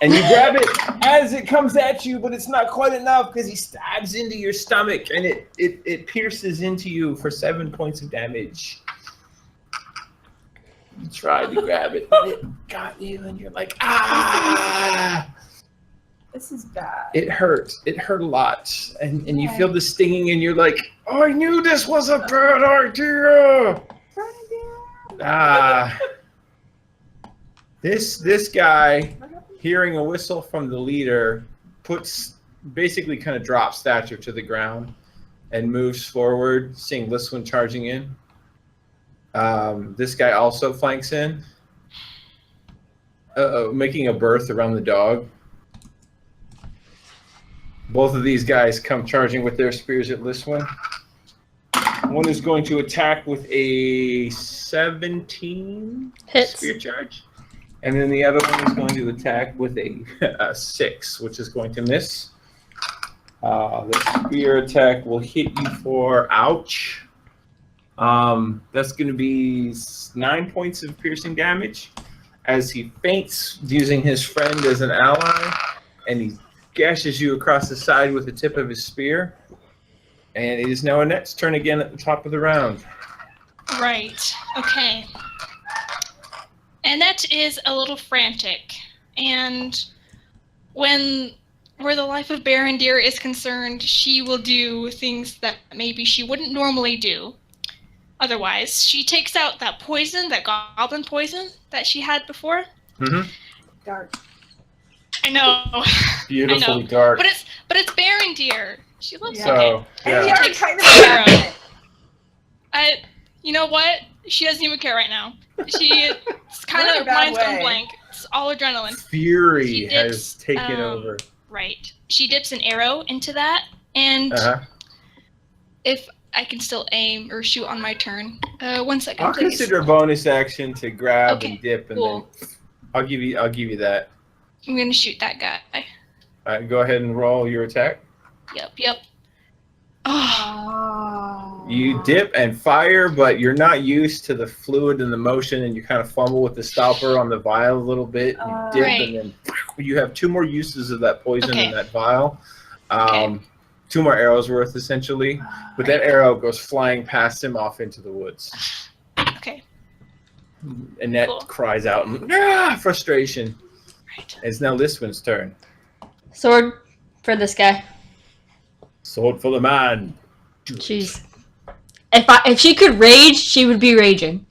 And you grab it as it comes at you, but it's not quite enough because he stabs into your stomach and it pierces into you for 7 points of damage. You tried to grab it, but it got you, and you're like, ah! This is bad. It hurt. It hurt a lot. And you feel the stinging, and you're like, oh, I knew this was a bad idea! This guy, hearing a whistle from the leader, basically kind of drops Thatcher to the ground and moves forward, seeing this one charging in. This guy also flanks in, making a berth around the dog. Both of these guys come charging with their spears at this one. One is going to attack with a 17 spear charge. And then the other one is going to attack with a 6, which is going to miss. The spear attack will hit you for, ouch. That's going to be 9 points of piercing damage as he feints using his friend as an ally, and he gashes you across the side with the tip of his spear. And it is now Annette's turn again at the top of the round. Right. Okay. Annette is a little frantic, and where the life of Berendir is concerned, she will do things that maybe she wouldn't normally do. Otherwise, she takes out that poison, that goblin poison that she had before. Mm-hmm. Dark. I know. Beautifully I know. dark. But it's Berendir. She loves so, it. yeah. Kind of You know what? She doesn't even care right now. She kind Not in a of bad mind's gone way. blank. It's all adrenaline. Fury She has dips, taken over. Right. She dips an arrow into that, and if I can still aim or shoot on my turn. 1 second, I'll please. consider a bonus action to grab Okay, and dip, and cool. then I'll give you that. I'm gonna shoot that guy. All right, go ahead and roll your attack. Yep. Oh, Oh. You dip and fire, but you're not used to the fluid and the motion, and you kind of fumble with the stopper on the vial a little bit. You dip, Right. and then you have 2 more uses of that poison Okay. in that vial. Okay. 2 more arrows worth, essentially. But that arrow goes flying past him off into the woods. okay. Annette Cool. cries out in frustration. Right. It's now Liswin's turn. Sword for this guy. Sword for the man. She's. If she could rage, she would be raging.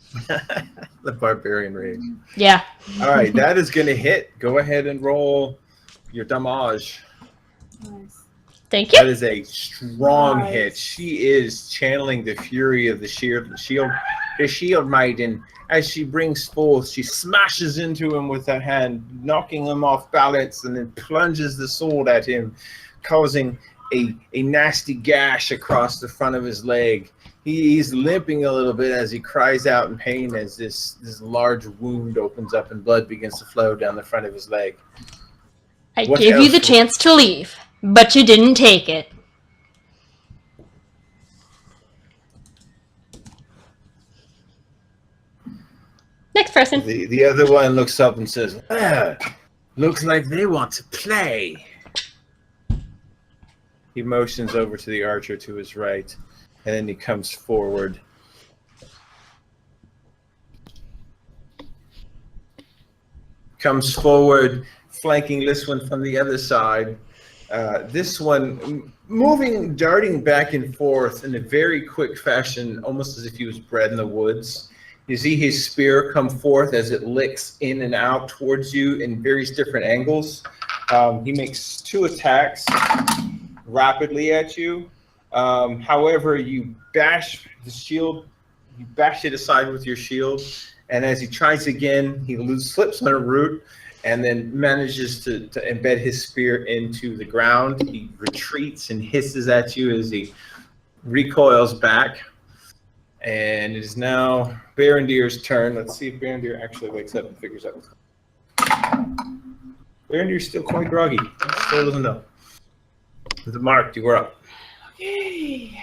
The barbarian rage. Yeah. All right, that is going to hit. Go ahead and roll your damage. Nice. Thank That you. is a strong Nice. hit. She is channeling the fury of the shield maiden. As she brings forth, she smashes into him with her hand, knocking him off balance, and then plunges the sword at him, causing a nasty gash across the front of his leg. He's limping a little bit as he cries out in pain as this large wound opens up and blood begins to flow down the front of his leg. I What gave you else the would- chance to leave, but you didn't take it. Next person. The other one looks up and says, looks like they want to play. He motions over to the archer to his right, and then he comes forward. Comes forward, flanking this one from the other side. This one moving, darting back and forth in a very quick fashion, almost as if he was bred in the woods. You see his spear come forth as it licks in and out towards you in various different angles. He makes 2 attacks rapidly at you. However, you bash the shield, you bash it aside with your shield, and as he tries again, he slips on a root and then manages to embed his spear into the ground. He retreats and hisses at you as he recoils back. And it is now Berendir's turn. Let's see if Berendir actually wakes up and figures out. Berendir's still quite groggy. Still doesn't know. The Mark, you were up. Okay.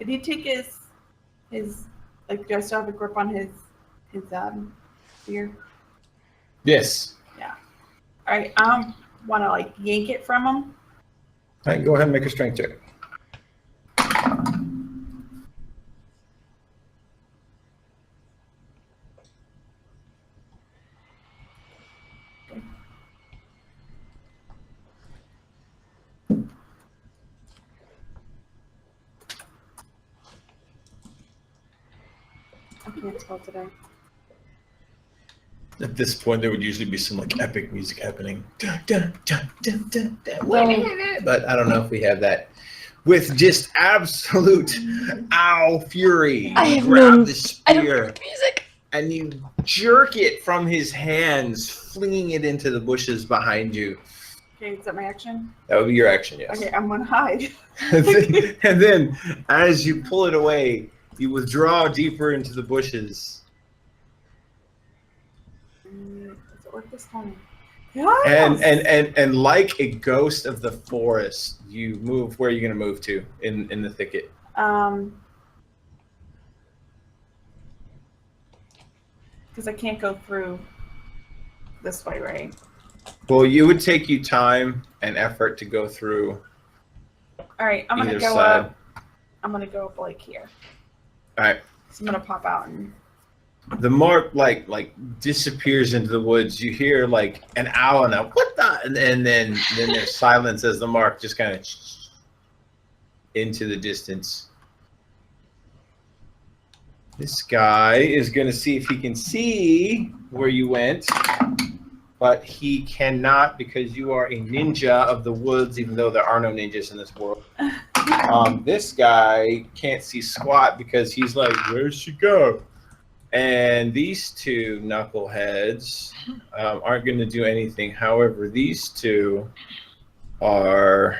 Did he take his like? Do I still have a grip on his spear? Yes. All right. Want to like yank it from him. All right, go ahead and make a strength check. I can't spell today. At this point, there would usually be some like epic music happening. Dun, dun, dun, dun, dun, dun. But I don't know if we have that. With just absolute ow fury, I you have grab no- the I don't spear like music. and you jerk it from his hands, flinging it into the bushes behind you. Okay, is that my action? That would be your action, yes. Okay, I'm gonna hide. And then, as you pull it away, you withdraw deeper into the bushes. Does it work this time? Yes! And like a ghost of the forest, you move. Where are you going to move to in the thicket? Because I can't go through this way, right? Well, you would take you time and effort to go through. All right, I'm gonna Either go side. up. I'm gonna go up like here. All right. So I'm gonna pop out and. The mark like disappears into the woods. You hear like an owl and a what the, and then there's silence as the mark just kind of into the distance. This guy is going to see if he can see where you went, but he cannot because you are a ninja of the woods, even though there are no ninjas in this world. This guy can't see squat because he's like, where'd she go? And these two knuckleheads aren't going to do anything. However, these two are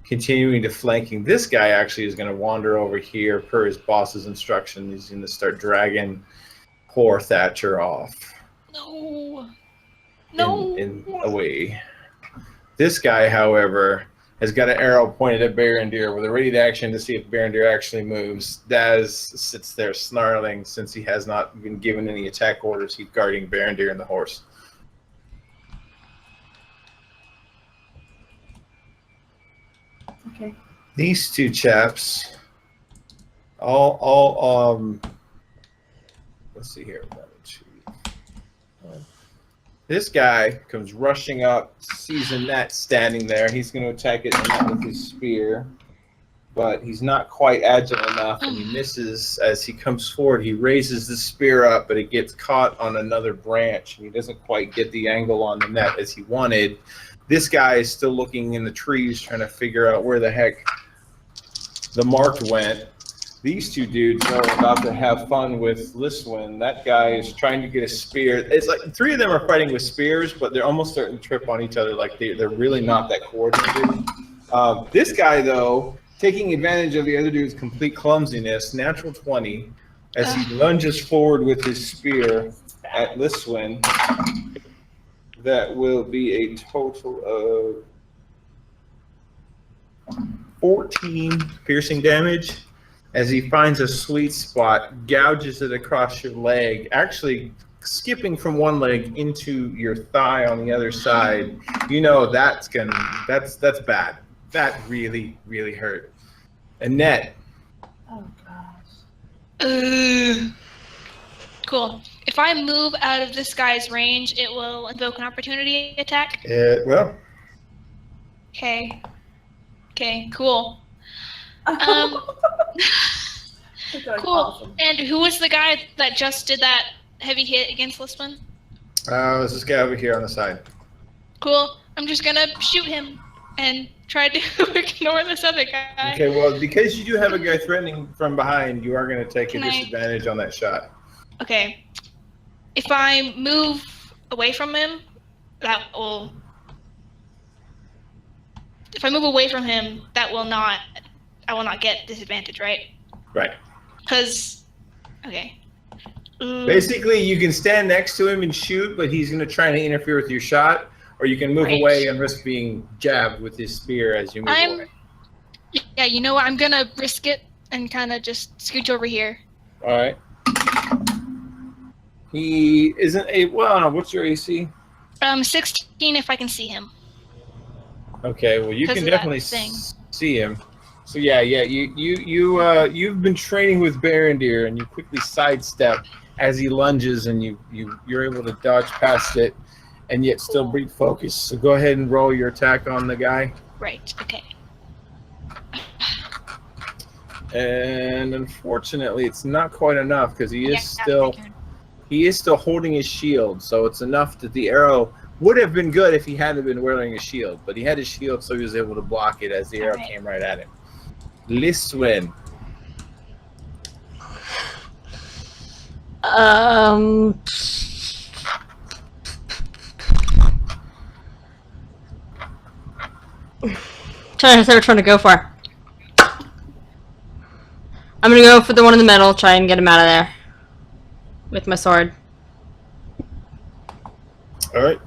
continuing to flanking. This guy actually is going to wander over here per his boss's instruction. He's going to start dragging poor Thatcher off. No. In away. This guy, however, has got an arrow pointed at Berendir with a ready to action to see if Berendir actually moves. Daz sits there snarling since he has not been given any attack orders. He's guarding Berendir and the horse. Okay. These two chaps, let's see here. 1, 2, 1. This guy comes rushing up, sees a net standing there. He's going to attack it with his spear, but he's not quite agile enough, and he misses as he comes forward. He raises the spear up, but it gets caught on another branch, and he doesn't quite get the angle on the net as he wanted. This guy is still looking in the trees, trying to figure out where the heck the mark went. These two dudes are about to have fun with Lyswin. That guy is trying to get a spear. It's like 3 of them are fighting with spears, but they're almost starting to trip on each other. Like they're really not that coordinated. This guy, though, taking advantage of the other dude's complete clumsiness, natural 20, as he lunges forward with his spear at Lyswin. That will be a total of 14 piercing damage. As he finds a sweet spot, gouges it across your leg, actually skipping from one leg into your thigh on the other side. You know that's bad. That really, really hurt. Annette. Oh gosh. Cool. If I move out of this guy's range, it will invoke an opportunity attack? Well. Okay. Okay, cool. Cool. Awesome. And who was the guy that just did that heavy hit against Lyswin? There's this guy over here on the side. Cool. I'm just gonna shoot him and try to ignore this other guy. Okay, well, because you do have a guy threatening from behind, you are going to take a disadvantage on that shot. Okay. If I move away from him, that will... If I move away from him, that will not... I will not get disadvantage, right? Right. Because... Okay. Basically, you can stand next to him and shoot, but he's going to try to interfere with your shot, or you can move away and risk being jabbed with his spear as you move away. Yeah, you know what? I'm going to risk it and kind of just scooch over here. All right. He isn't a... Well, what's your AC? 16 if I can see him. Okay, well, you can definitely see him. So yeah, you've been training with Berendir, and you quickly sidestep as he lunges, and you're able to dodge past it, and yet still breathe focus. So go ahead and roll your attack on the guy. Right. Okay. And unfortunately, it's not quite enough because he is still holding his shield. So it's enough that the arrow would have been good if he hadn't been wearing a shield, but he had his shield, so he was able to block it as the arrow came right at him. Lyswin. Trying to say which one to go for. I'm gonna go for the one in the middle, try and get him out of there. With my sword. Alright.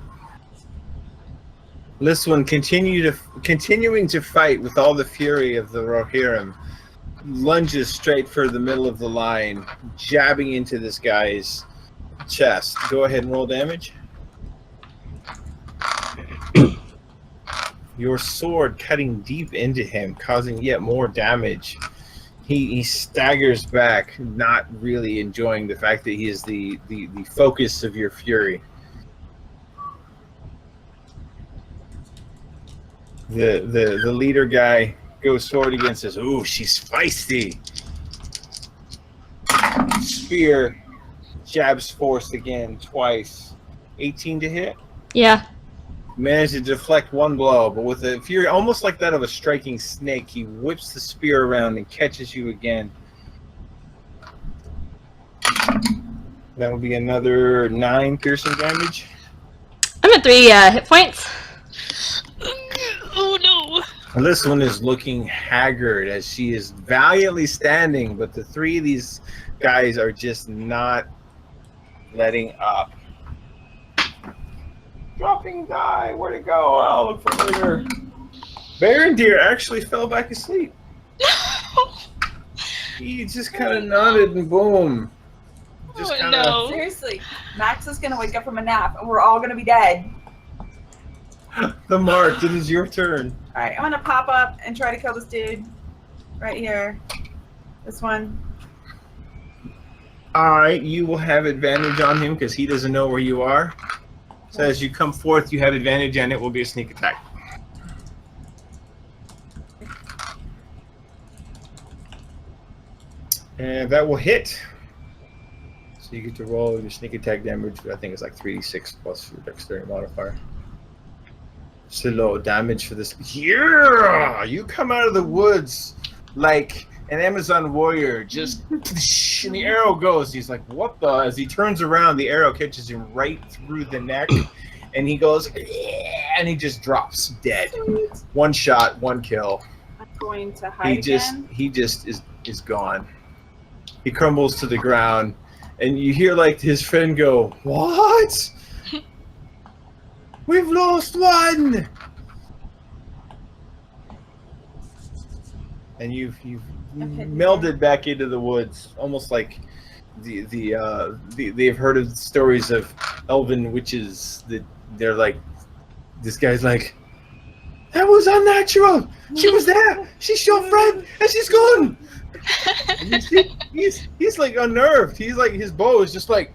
Lyswin continuing to fight with all the fury of the Rohirrim, lunges straight for the middle of the line, jabbing into this guy's chest. Go ahead and roll damage. Your sword cutting deep into him, causing yet more damage. He staggers back, not really enjoying the fact that he is the focus of your fury. The leader guy goes forward against us. Ooh, she's feisty. Spear jabs force again twice. 18 to hit? Yeah. Managed to deflect one blow, but with a fury almost like that of a striking snake, he whips the spear around and catches you again. That will be another 9 piercing damage. I'm at 3 hit points. Oh no! This one is looking haggard as she is valiantly standing, but the 3 of these guys are just not letting up. Dropping die. Where'd it go? I'll look for it later. Berendir actually fell back asleep. He just kind of nodded and boom. Just Oh, kinda, no. Seriously, Max is gonna wake up from a nap, and we're all gonna be dead. The Mark, it is your turn. All right, I'm gonna pop up and try to kill this dude right here. This one. Alright, you will have advantage on him because he doesn't know where you are. So as you come forth, you have advantage and it will be a sneak attack. And that will hit. So you get to roll your sneak attack damage. I think it's like 3d6 plus your dexterity modifier. It's a low damage for this. Yeah! You come out of the woods like an Amazon warrior, just and the arrow goes. He's like, "What the?" As he turns around, the arrow catches him right through the neck, and he goes, and he just drops dead. One shot, one kill. I'm going to hide again. He just is gone. He crumbles to the ground, and you hear like his friend go, "What? We've lost one." And you've melded back into the woods, almost like they've heard of stories of elven witches that they're like, this guy's like, that was unnatural. She was there. She's your friend, and she's gone. And you see, he's like unnerved. He's like, his bow is just like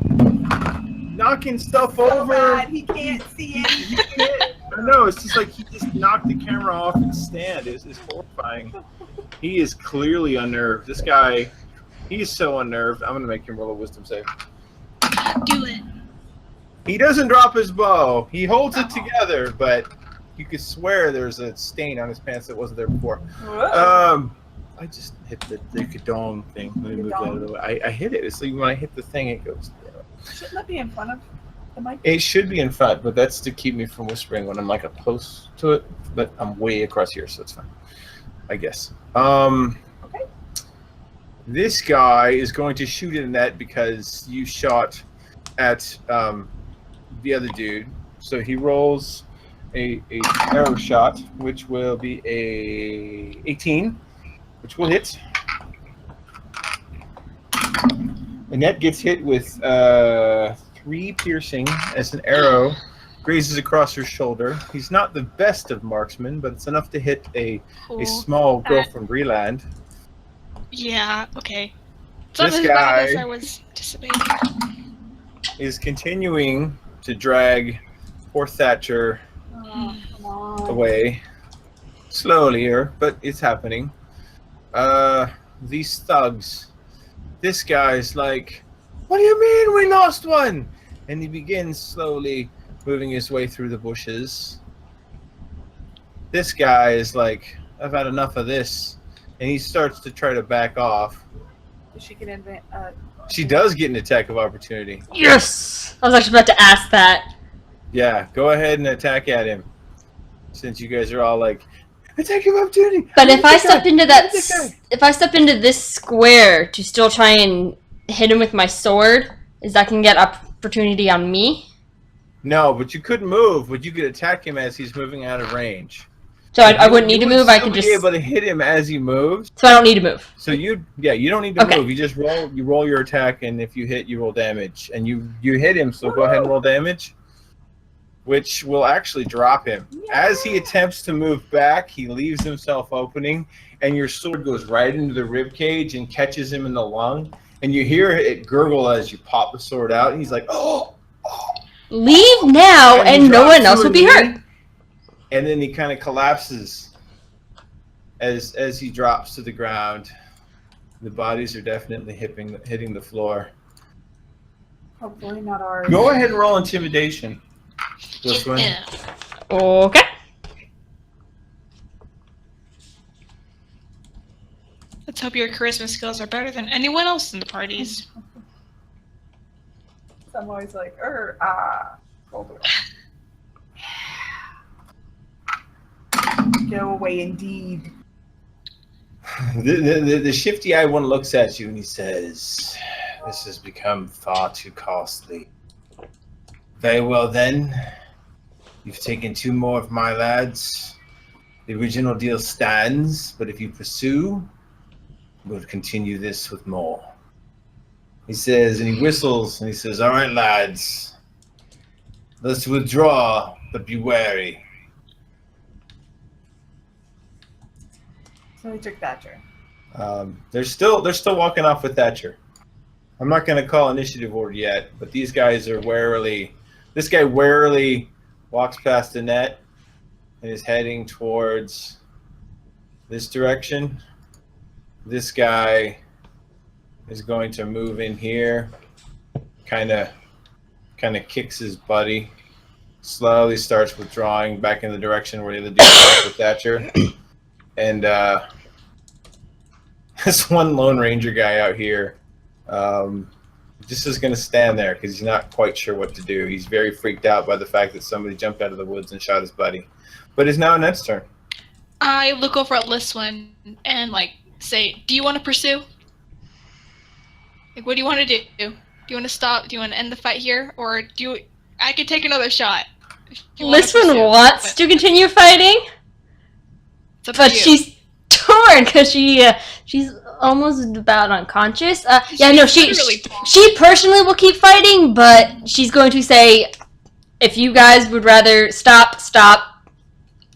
knocking stuff over. Bad. He can't see anything. I know, it's just like he just knocked the camera off its stand. It's horrifying. He is clearly unnerved. This guy, he's so unnerved. I'm going to make him roll a wisdom save. Do it. He doesn't drop his bow. He holds it together, but you could swear there's a stain on his pants that wasn't there before. I just hit the kadong thing. Let me move that out of the way. I hit it. It's like when I hit the thing, it goes. Shouldn't that be in front of the mic? It should be in front, but that's to keep me from whispering when I'm like close to it. But I'm way across here, so it's fine, I guess. Okay. This guy is going to shoot at Annette because you shot at the other dude. So he rolls a arrow shot, which will be a 18, which will hit. Annette gets hit with 3 piercing as an arrow grazes across her shoulder. He's not the best of marksmen, but it's enough to hit a small girl from Breland. Yeah, okay. It's not This as bad guy as I was anticipating. is continuing to drag poor Thatcher Oh, come on. away. Slowly here, but it's happening. These thugs. This guy's like, what do you mean we lost one? And he begins slowly moving his way through the bushes. This guy is like, I've had enough of this. And he starts to try to back off. She can She does get an attack of opportunity. Yes! I was actually about to ask that. Yeah, go ahead and attack at him. Since you guys are all like, attack of opportunity. But if I step into if I step into this square to still try and hit him with my sword, is that can get opportunity on me? No, but you couldn't move, but you could attack him as he's moving out of range. So I wouldn't need to move. I could be just. able to hit him as he moves. So I don't need to move. So you don't need to Okay. move. You just roll. You roll your attack, and if you hit, you roll damage, and you hit him. So go ahead and roll damage, which will actually drop him. As he attempts to move back, he leaves himself opening, and your sword goes right into the rib cage and catches him in the lung. And you hear it gurgle as you pop the sword out. And he's like, "Oh!" Leave now, he and no drops one else to will a be knee, hurt. And then he kind of collapses as he drops to the ground. The bodies are definitely hitting the floor. Hopefully not ours. Go ahead and roll intimidation. This one? Yeah. Okay. Let's hope your charisma skills are better than anyone else in the parties. So I'm always like, roll the Go away, indeed. The shifty-eyed one looks at you and he says, "This has become far too costly. Very well then. You've taken 2 more of my lads. The original deal stands, but if you pursue, we'll continue this with more." He says, and he whistles, and he says, "All right, lads. Let's withdraw, but be wary." So we took Thatcher. They're still walking off with Thatcher. I'm not going to call initiative order yet, but these guys are warily. This guy warily walks past the net and is heading towards this direction. This guy is going to move in here, kind of kicks his buddy, slowly starts withdrawing back in the direction where the other dude was with Thatcher. And this one Lone Ranger guy out here just is going to stand there because he's not quite sure what to do. He's very freaked out by the fact that somebody jumped out of the woods and shot his buddy. But it's now Annette's turn. I look over at Liswin and say, "Do you want to pursue? What do you want to do? Do you want to stop? Do you want to end the fight here, or I could take another shot." Liswin wants to continue fighting, but she's torn because she's almost about unconscious. She personally will keep fighting, but she's going to say, "If you guys would rather stop.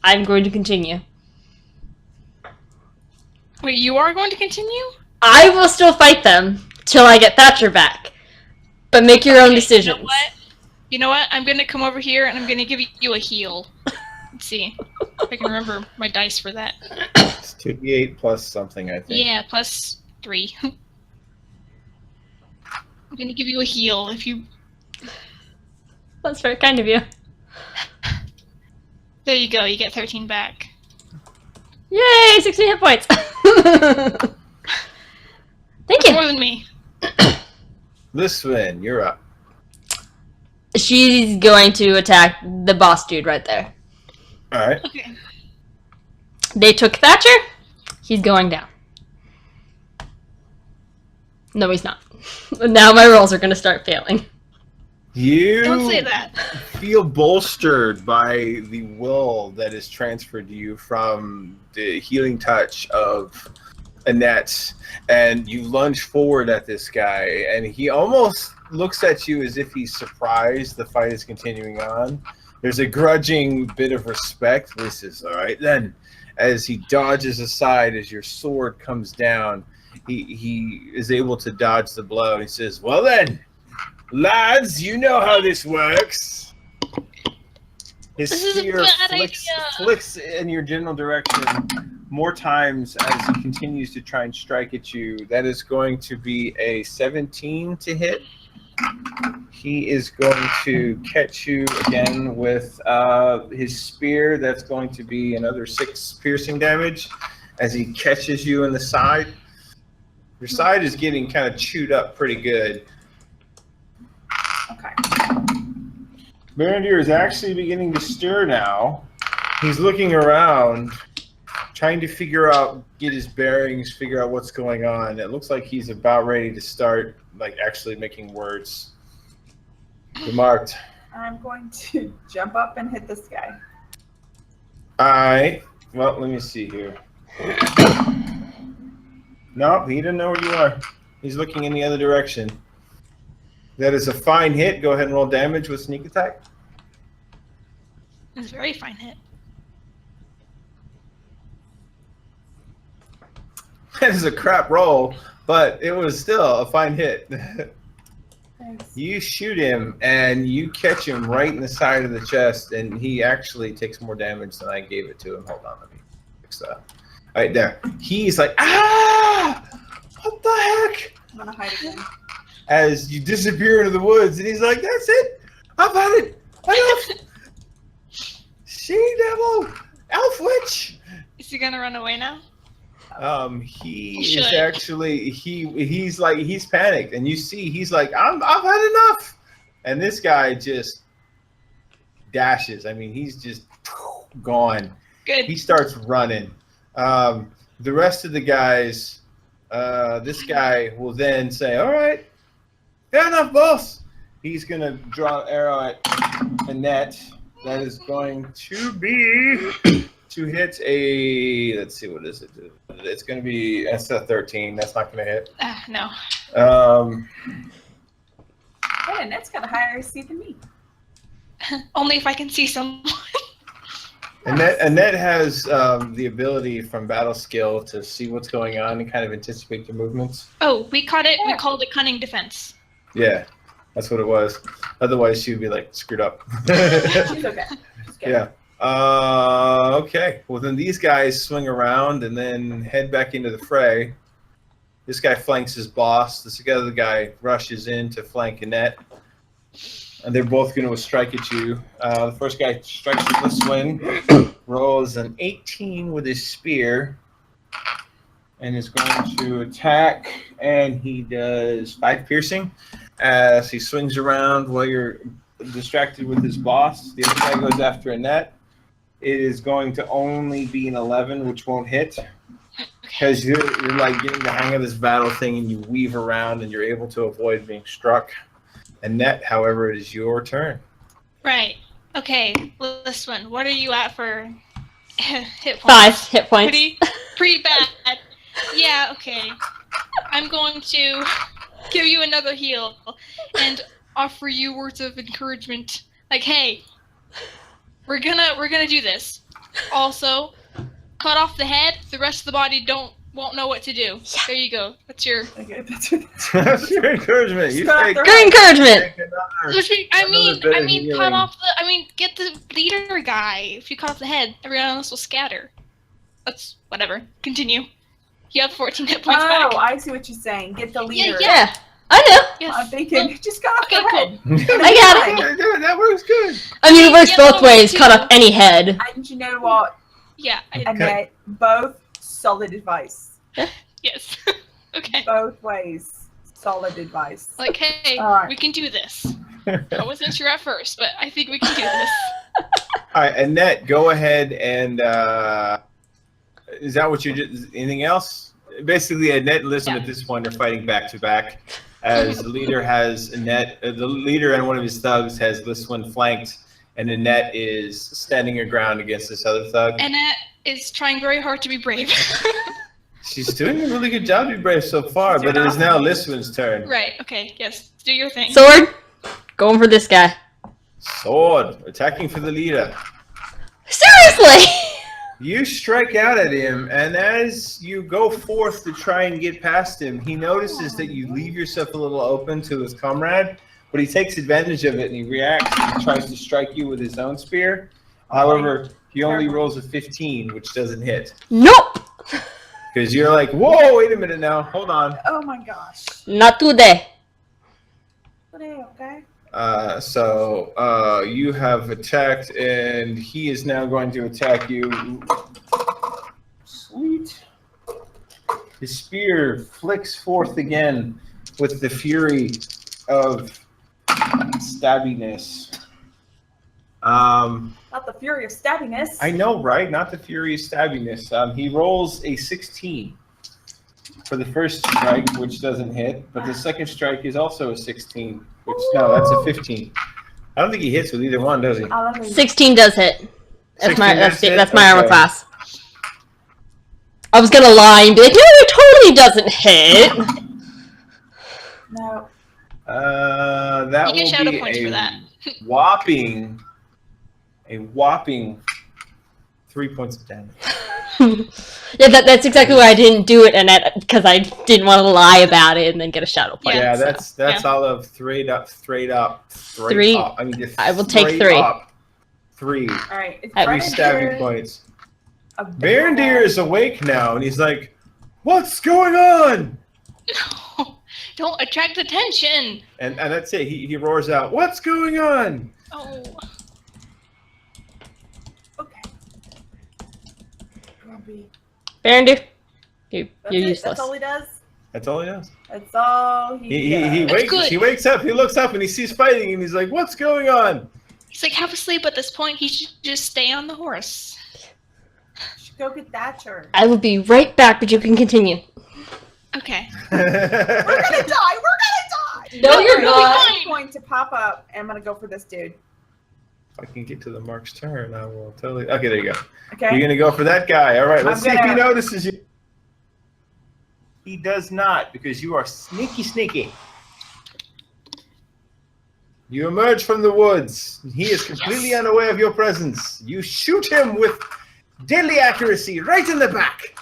I'm going to continue." Wait, you are going to continue? I will still fight them till I get Thatcher back. But make your own decisions. You know what? I'm going to come over here and I'm going to give you a heal. Let's see if I can remember my dice for that. It's 2d8 plus something, I think. Yeah, plus 3. I'm going to give you a heal if you... That's very kind of you. There you go, you get 13 back. Yay! 16 hit points! Thank you! More than me. Liswin, you're up. She's going to attack the boss dude right there. Alright. Okay. They took Thatcher. He's going down. No, he's not. Now my rolls are going to start failing. You Don't say that. feel bolstered by the will that is transferred to you from the healing touch of Annette, and you lunge forward at this guy, and he almost looks at you as if he's surprised the fight is continuing on. There's a grudging bit of respect. This is all right then. As he dodges aside as your sword comes down, he is able to dodge the blow. He says, "Well then, lads, you know how this works." His spear flicks in your general direction more times as he continues to try and strike at you. That is going to be a 17 to hit. He is going to catch you again with his spear. That's going to be another 6 piercing damage as he catches you in the side. Your side is getting kind of chewed up pretty good. Okay. Berendir is actually beginning to stir now. He's looking around, trying to get his bearings, figure out what's going on. It looks like he's about ready to start, actually making words. Remarked. I'm going to jump up and hit this guy. Alright. Well, let me see here. No, he doesn't know where you are. He's looking in the other direction. That is a fine hit. Go ahead and roll damage with sneak attack. It's a very fine hit. That is a crap roll, but it was still a fine hit. Thanks. You shoot him, and you catch him right in the side of the chest, and he actually takes more damage than I gave it to him. Hold on, let me fix that. Right there. He's like, ah! What the heck? I'm gonna hide again. As you disappear into the woods, and he's like, that's it! I've had it! Enough! She-devil! Elf witch! Is he gonna run away now? He He is should. actually he's like he's panicked, and you see he's like I've had enough, and this guy just dashes. I mean, he's just gone. Good. He starts running. The rest of the guys, this guy will then say, "All right, fair enough, boss." He's gonna draw an arrow at Annette. That is going to be to hit a. Let's see, what is it? It's going to be. That's a 13. That's not going to hit. No. Hey, Annette's got a higher AC than me. Only if I can see someone. Annette has the ability from battle skill to see what's going on and kind of anticipate the movements. Oh, we caught it. Yeah. We called it cunning defense. Yeah, that's what it was. Otherwise, she would be like screwed up. She's okay. She's good. Yeah. Okay. Well, then these guys swing around and then head back into the fray. This guy flanks his boss. This other guy rushes in to flank Annette. And they're both going to strike at you. The first guy strikes with this swing, rolls an 18 with his spear, and is going to attack. And he does 5 piercing as he swings around while you're distracted with his boss. The other guy goes after Annette. It is going to only be an 11, which won't hit. Because you're like getting the hang of this battle thing, and you weave around, and you're able to avoid being struck. Annette, however, it is your turn. Right. Okay. This one. What are you at for hit points? 5 hit points. Pretty bad. Yeah. Okay. I'm going to give you another heal and offer you words of encouragement. Like, hey, we're gonna do this. Also, cut off the head. The rest of the body won't know what to do. Yeah. There you go. That's your. Okay, that's That's your encouragement. You Stop take the- Good encouragement. Cut off the. Get the leader guy. If you cut off the head, everyone else will scatter. That's whatever. Continue. You have 14 hit points back. Oh, I see what you're saying. Get the leader. Yeah, I know. Yes. I'm thinking, just cut off Okay, the head. I got it. Yeah, that works good. I mean, it works Yeah, both no, ways. too. Cut off any head. And you know what? Yeah. Annette, both solid advice. Yes. Okay. Both ways, solid advice. Like, hey, All right. we can do this. I wasn't sure at first, but I think we can do this. All right, Annette, go ahead and is that what you're just, anything else? Basically, Annette and Listen at this point are fighting back to back. As the leader has Annette, the leader and one of his thugs has this one flanked, and Annette is standing her ground against this other thug. Annette is trying very hard to be brave. She's doing a really good job to be brave so far, but it is now Liswin's turn. Right, okay, yes. Do your thing. Sword. Going for this guy. Sword, attacking for the leader. Seriously. You strike out at him, and as you go forth to try and get past him, he notices that you leave yourself a little open to his comrade, but he takes advantage of it and he reacts and tries to strike you with his own spear. However, he only rolls a 15, which doesn't hit. Nope. Because you're like, whoa, wait a minute now, hold on. Oh my gosh. Not today. Okay. So you have attacked, and he is now going to attack you. Sweet. His spear flicks forth again with the fury of stabbiness. Not the fury of stabbiness. I know, right? Not the fury of stabbiness. He rolls a 16 for the first strike, which doesn't hit, but the second strike is also a 16, which, no, that's a 15. I don't think he hits with either one, does he? I love it. 16 does hit. That's my 16 does hit? that's my armor Okay. class. I was gonna lie and be like, no, it totally doesn't hit. No. That You get will shadow be points a for that. whopping 3 points of damage. Yeah, that's exactly why I didn't do it, and because I didn't want to lie about it and then get a shadow point. Yeah, so. that's all of straight up. Three. Up. I mean, just I will take straight 3. Up. 3. All right. It's At Three least stabbing points. A Berendir is awake now, and he's like, "What's going on?" No, don't attract attention. And that's it. He roars out, "What's going on?" Oh. be. Berendir, you're That's it. useless. That's all he does. That's all he does. That's all he does. He wakes up, he looks up and he sees fighting and he's like, what's going on? He's like half asleep at this point. He should just stay on the horse. Should go get Thatcher. I will be right back, but you can continue. Okay. We're gonna die. We're gonna die. No, you're not. I'm going to pop up and I'm gonna go for this dude. If I can get to the Mark's turn, I will totally. Okay, there you go. Okay. You're gonna go for that guy. All right, let's see if he gonna- notices you. He does not, because you are sneaky. You emerge from the woods. He is completely unaware of your presence. You shoot him with deadly accuracy right in the back.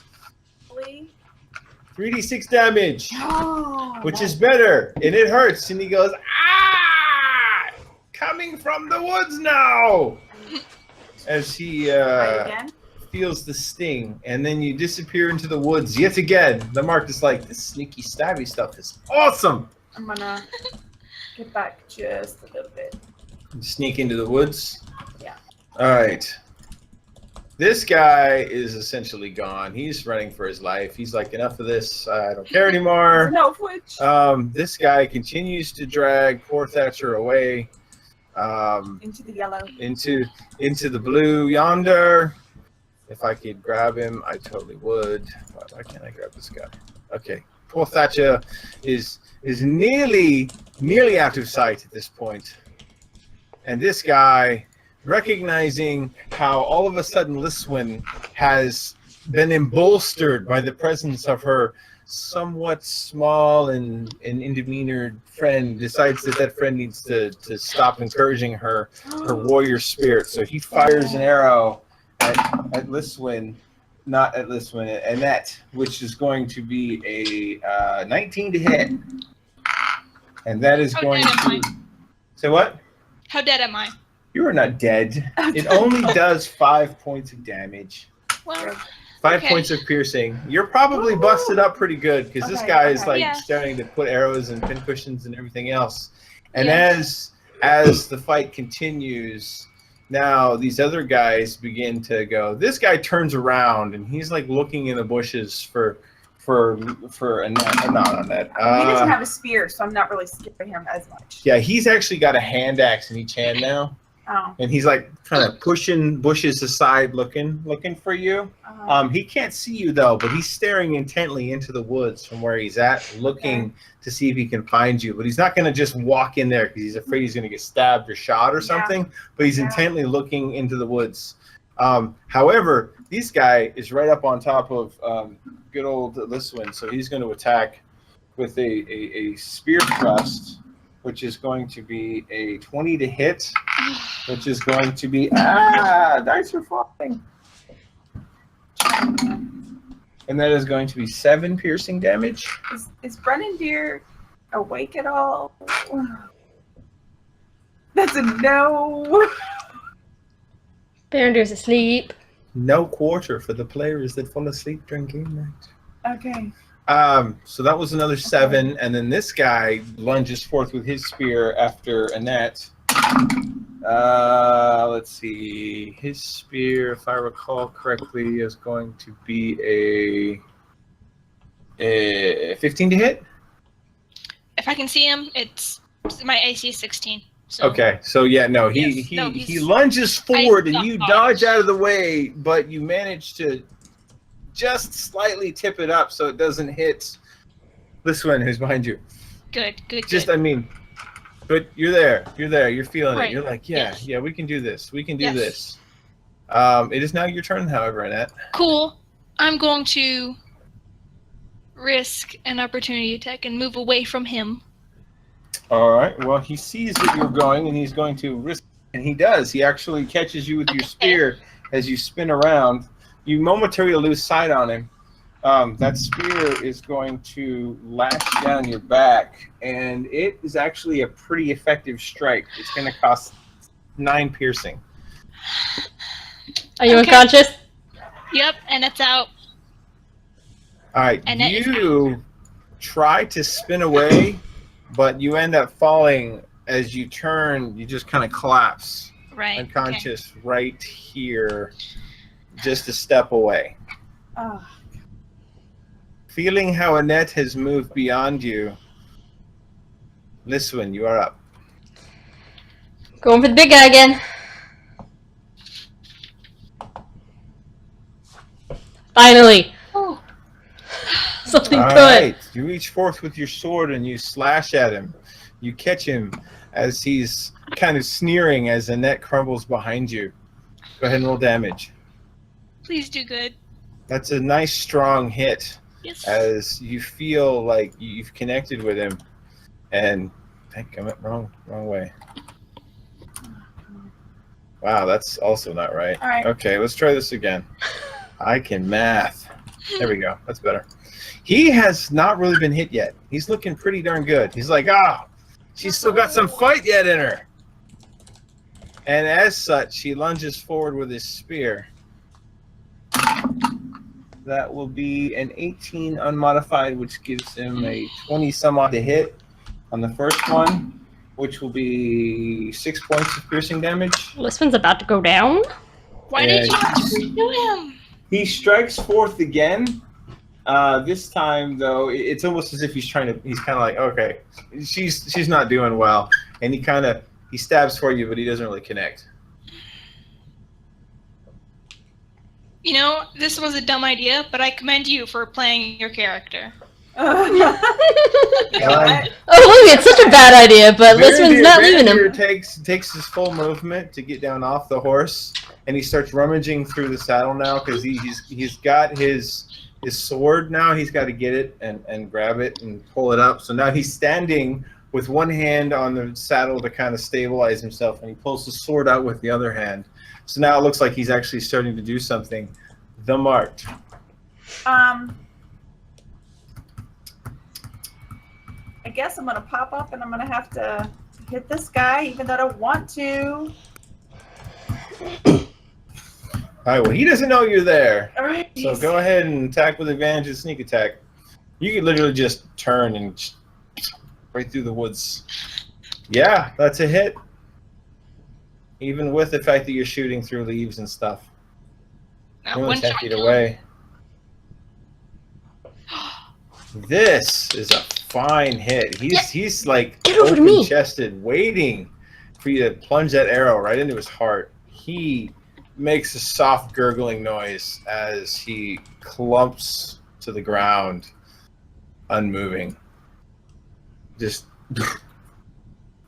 3d6 damage, Oh, which is better, and it hurts. And he goes, ah! Coming from the woods now! As he again. feels the sting, and then you disappear into the woods yet again. The Mark is like, this sneaky stabby stuff is awesome! I'm gonna get back just a little bit. You sneak into the woods. Yeah. Alright. This guy is essentially gone. He's running for his life. He's like, enough of this. I don't care anymore. No switch. This guy continues to drag poor Thatcher away. Into the yellow. Into the blue yonder. If I could grab him, I totally would. Why can't I grab this guy? Okay. Poor Thatcher is nearly out of sight at this point. And this guy, recognizing how all of a sudden Liswyn has been embolstered by the presence of her somewhat small and in-demeanored friend, decides that friend needs to stop encouraging her warrior spirit. So he fires an arrow at Liswyn, not at Liswyn, at Annette, which is going to be a 19 to hit. And that is going to... Say what? How dead am I? You are not dead. It only does 5 points of damage. Well, 5 points of piercing. You're probably busted up pretty good because this guy is like Yeah. starting to put arrows and pincushions and everything else. And Yeah. as the fight continues, now these other guys begin to go. This guy turns around and he's like looking in the bushes for Annette. Not Annette. He doesn't have a spear, so I'm not really scared of him as much. Yeah, he's actually got a hand axe in each hand now. Oh. And he's like kind of pushing bushes aside, looking for you. He can't see you though, but he's staring intently into the woods from where he's at, looking to see if he can find you. But he's not going to just walk in there because he's afraid he's going to get stabbed or shot or something. But he's intently looking into the woods. However, this guy is right up on top of good old Liswyn, so he's going to attack with a spear thrust, which is going to be a 20 to hit, which is going to be dice are falling. And that is going to be 7 piercing damage. Is Berendir awake at all? That's a no. Berendir's asleep. No quarter for the players that fall asleep during game night. Okay. So that was another 7, and then this guy lunges forth with his spear after Annette. Let's see. His spear, if I recall correctly, is going to be a 15 to hit. if I can see him, my AC is 16. So. Okay, so yeah, no, Yes. he lunges forward and you dodge. dodge out of the way, but you manage to just slightly tip it up so it doesn't hit this one who's behind you. Good. Just, I mean, but you're there, you're feeling Right. it. You're like, Yes. yeah, we can do this. We can do Yes. this. It is now your turn, however, Annette. Cool. I'm going to risk an opportunity attack and move away from him. All right. Well, he sees that you're going, and he's going to risk. And he does. He actually catches you with your spear as you spin around. You momentarily lose sight on him. That spear is going to lash down your back, and it is actually a pretty effective strike. It's going to cost 9 piercing. Are you Okay. unconscious? Yep, and it's out. All right. And it is You try to spin away, but you end up falling as you turn. You just kind of collapse. Right. Unconscious right here, just a step away. Oh, Feeling how Annette has moved beyond you, Liswin, you are up. Going for the big guy again. Finally. Oh. Something All good. right, you reach forth with your sword and you slash at him. You catch him as he's kind of sneering as Annette crumbles behind you. Go ahead and roll damage. Please do good. That's a nice strong hit Yes. as you feel like you've connected with him. And I think I went wrong way. Wow, that's also not right. All right. Okay, let's try this again. I can math. There we go. That's better. He has not really been hit yet. He's looking pretty darn good. He's like, she's still got some fight yet in her. And as such, he lunges forward with his spear. That will be an 18 unmodified, which gives him a 20 some odd to hit on the first one, which will be 6 points of piercing damage. This one's about to go down. Why did you have to pursue him? He strikes forth again. This time, though, it's almost as if he's kind of like, okay, she's not doing well, and he stabs for you, but he doesn't really connect. You know, this was a dumb idea, but I commend you for playing your character. Oh, look, it's such a bad idea, but this one's not leaving him. Berendir takes his full movement to get down off the horse, and he starts rummaging through the saddle now because he's got his sword now. He's got to get it and grab it and pull it up. So now he's standing with one hand on the saddle to kind of stabilize himself, and he pulls the sword out with the other hand. So now it looks like he's actually starting to do something. The Marked. I guess I'm gonna pop up and I'm gonna have to hit this guy, even though I don't want to. All right, well, he doesn't know you're there. All right. So go ahead and attack with advantage and sneak attack. You can literally just turn and right through the woods. Yeah, that's a hit. Even with the fact that you're shooting through leaves and stuff. Now, You're only one 10 shot feet kill. away. This is a fine hit. He's like Get over to me. open-chested, waiting for you to plunge that arrow right into his heart. He makes a soft gurgling noise as he clumps to the ground, unmoving. Just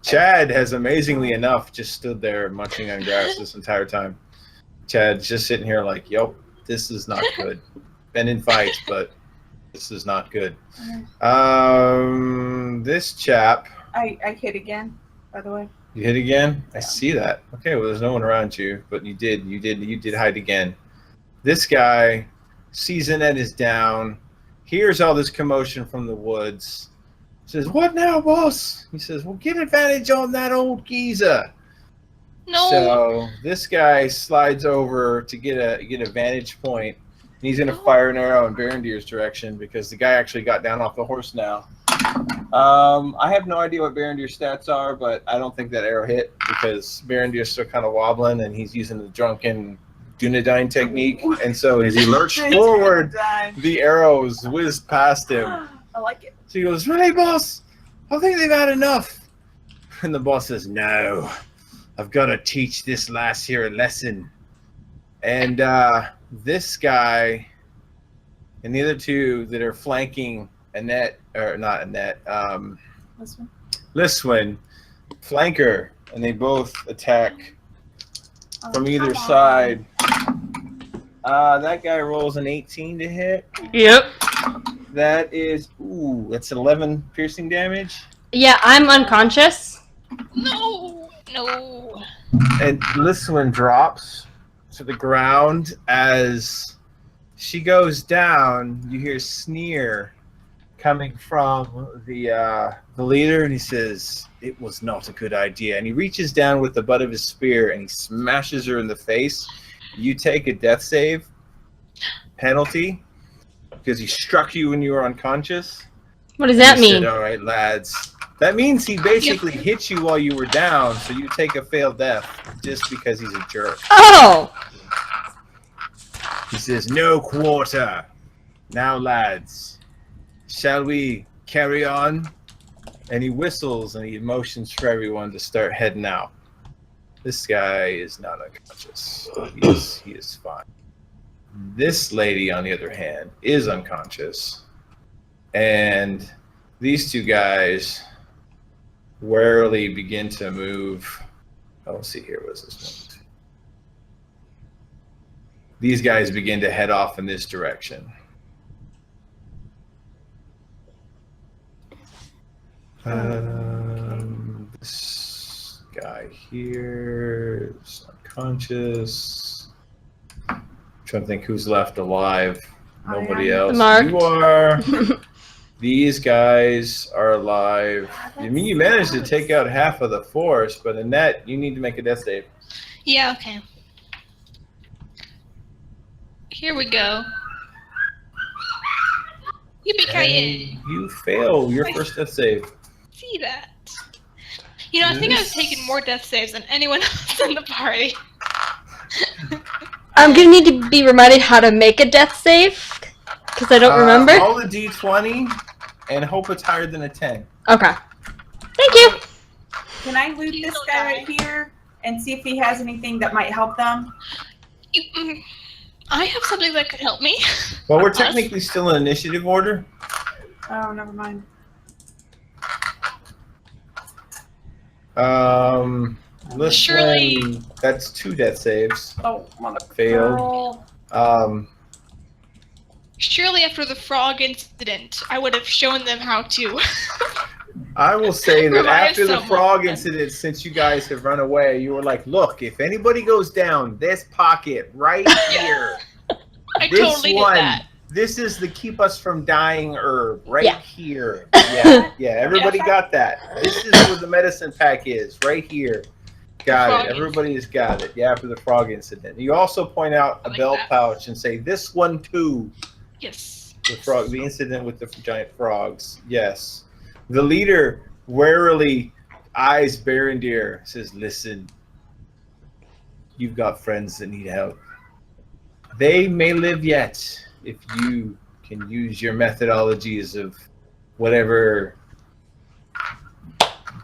Chad has amazingly enough just stood there munching on grass this entire time. Chad's just sitting here like, "Yep, this is not good. Been in fights, but this is not good." This chap. I hit again, by the way. You hit again? I Yeah. see that. Okay, well, there's no one around you, but you did hide again. This guy sees Annette is down, hears all this commotion from the woods, says, "What now, boss?" He says, "Well, get advantage on that old geezer." No. So this guy slides over to get a vantage point, and he's going to fire an arrow in Berendir's direction because the guy actually got down off the horse now. I have no idea what Berendir's stats are, but I don't think that arrow hit because Berendir's still kind of wobbling, and he's using the drunken Dunedain technique. And so as he lurched forward, the arrows whizzed past him. I like it. So he goes, "Hey, boss, I think they've had enough." And the boss says, "No, I've got to teach this lass here a lesson." And this guy and the other two that are flanking Annette, or not Annette, This one. Liswin, flank her, and they both attack Oh, from either come on. side. That guy rolls an 18 to hit. Yep. That is, that's 11 piercing damage. Yeah, I'm unconscious. No. And Liswin drops to the ground as she goes down. You hear a sneer coming from the leader, and he says, "It was not a good idea." And he reaches down with the butt of his spear and he smashes her in the face. You take a death save penalty because he struck you when you were unconscious. What does that He said, mean? "All right, lads." That means he basically hit you while you were down, so you take a failed death just because he's a jerk. Oh! He says, "No quarter. Now, lads, shall we carry on?" And he whistles and he motions for everyone to start heading out. This guy is not unconscious. He is fine. This lady, on the other hand, is unconscious. And these two guys warily begin to move. Oh, let's see here. What's this one? These guys begin to head off in this direction. This guy here is unconscious. I'm trying to think who's left alive. Nobody else. Marked. You are. These guys are alive. I mean, you managed to take out half of the force, but Annette, you need to make a death save. Yeah, okay. Here we go. Yippee-ki-yay. And you fail your first death save. See that? You know, I think I've taken more death saves than anyone else in the party. I'm gonna need to be reminded how to make a death save, because I don't remember. Roll a d20 and hope it's higher than a 10. Okay. Thank you. Can I loot this guy right here and see if he has anything that might help them? I have something that could help me. Well, we're technically still in initiative order. Oh, never mind. Listen, Surely- that's 2 death saves. Oh, mother. Failed. Surely after the frog incident, I would have shown them how to. I will say that Revive after the someone. frog incident, since you guys have run away, you were like, look, if anybody goes down, this pocket right here, I this totally did one, that. this is the keep us from dying herb right Yeah. here. Yeah, everybody got that. This is where the medicine pack is, right here. Got frog it. Everybody's got it. Yeah, after the frog incident. You also point out a Like belt that. pouch and say, this one too. Yes. The incident with the giant frogs. Yes. The leader warily eyes Berendir, says, listen, you've got friends that need help. They may live yet if you can use your methodologies of whatever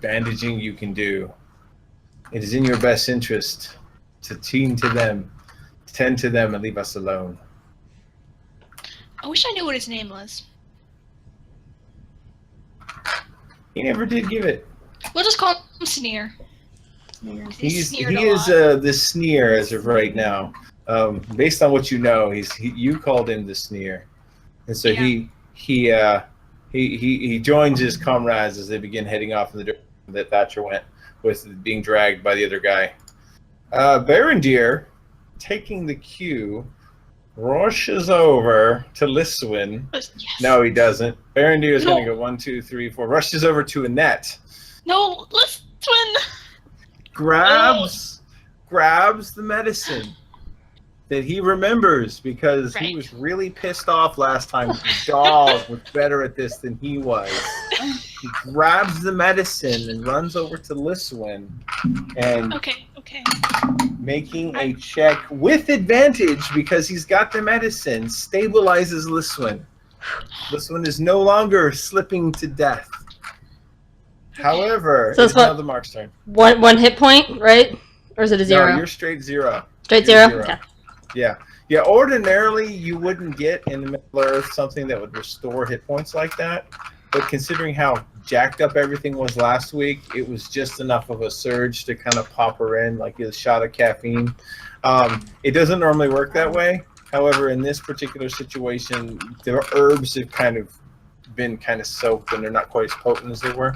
bandaging you can do. It is in your best interest to tend to them, and leave us alone. I wish I knew what his name was. He never did give it. We'll just call him Sneer. He sneered a is lot. the sneer as of right now. Based on what you know, you called him the sneer, and so Yeah. he joins his comrades as they begin heading off in the direction that Thatcher went, with being dragged by the other guy. Berendir, taking the cue, rushes over to Liswin. Yes. No, he doesn't. Berendir is going to No. go 1, 2, 3, 4. Rushes over to Annette. No, let's twin. Grabs the medicine that he remembers because he Right. was really pissed off last time. The dog was better at this than he was. He grabs the medicine and runs over to Liswin and Okay. making a check with advantage because he's got the medicine, stabilizes Liswin. Liswin is no longer slipping to death. However, So it's it's what- now the Mark's turn. One hit point, right? Or is it a zero? No, you're straight 0. Straight you're 0? 0. Okay. Yeah. Ordinarily, you wouldn't get in the Middle Earth something that would restore hit points like that. But considering how jacked up everything was last week, it was just enough of a surge to kind of pop her in, like a shot of caffeine. It doesn't normally work that way. However, in this particular situation, the herbs have kind of been kind of soaked and they're not quite as potent as they were.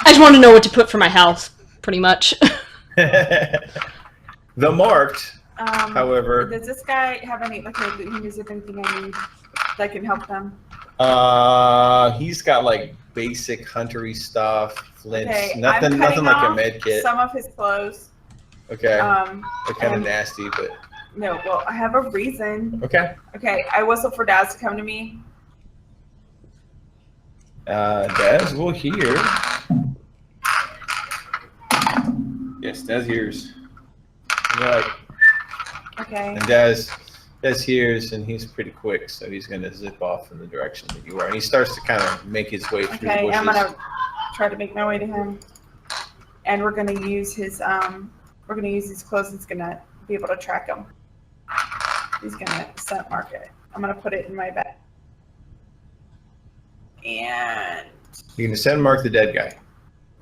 I just want to know what to put for my house, pretty much. The Marked, however, does this guy have any, like, is there anything I need that can help them? he's got like basic huntery stuff, flints, Okay, I'm nothing cutting like a off med kit. Some of his clothes. Okay, they're kind of and- nasty, but No, well, I have a reason. okay. Okay, I whistle for Daz to come to me. Daz will hear. Yes, Daz hears. And you're like, Okay. and Daz Des hears, and he's pretty quick, so he's going to zip off in the direction that you are. And he starts to kind of make his way through the Okay, bushes. I'm gonna try to make my way to him, and we're gonna use his clothes. It's gonna be able to track him. He's gonna scent mark it. I'm gonna put it in my bag, and You're going to send mark the dead guy.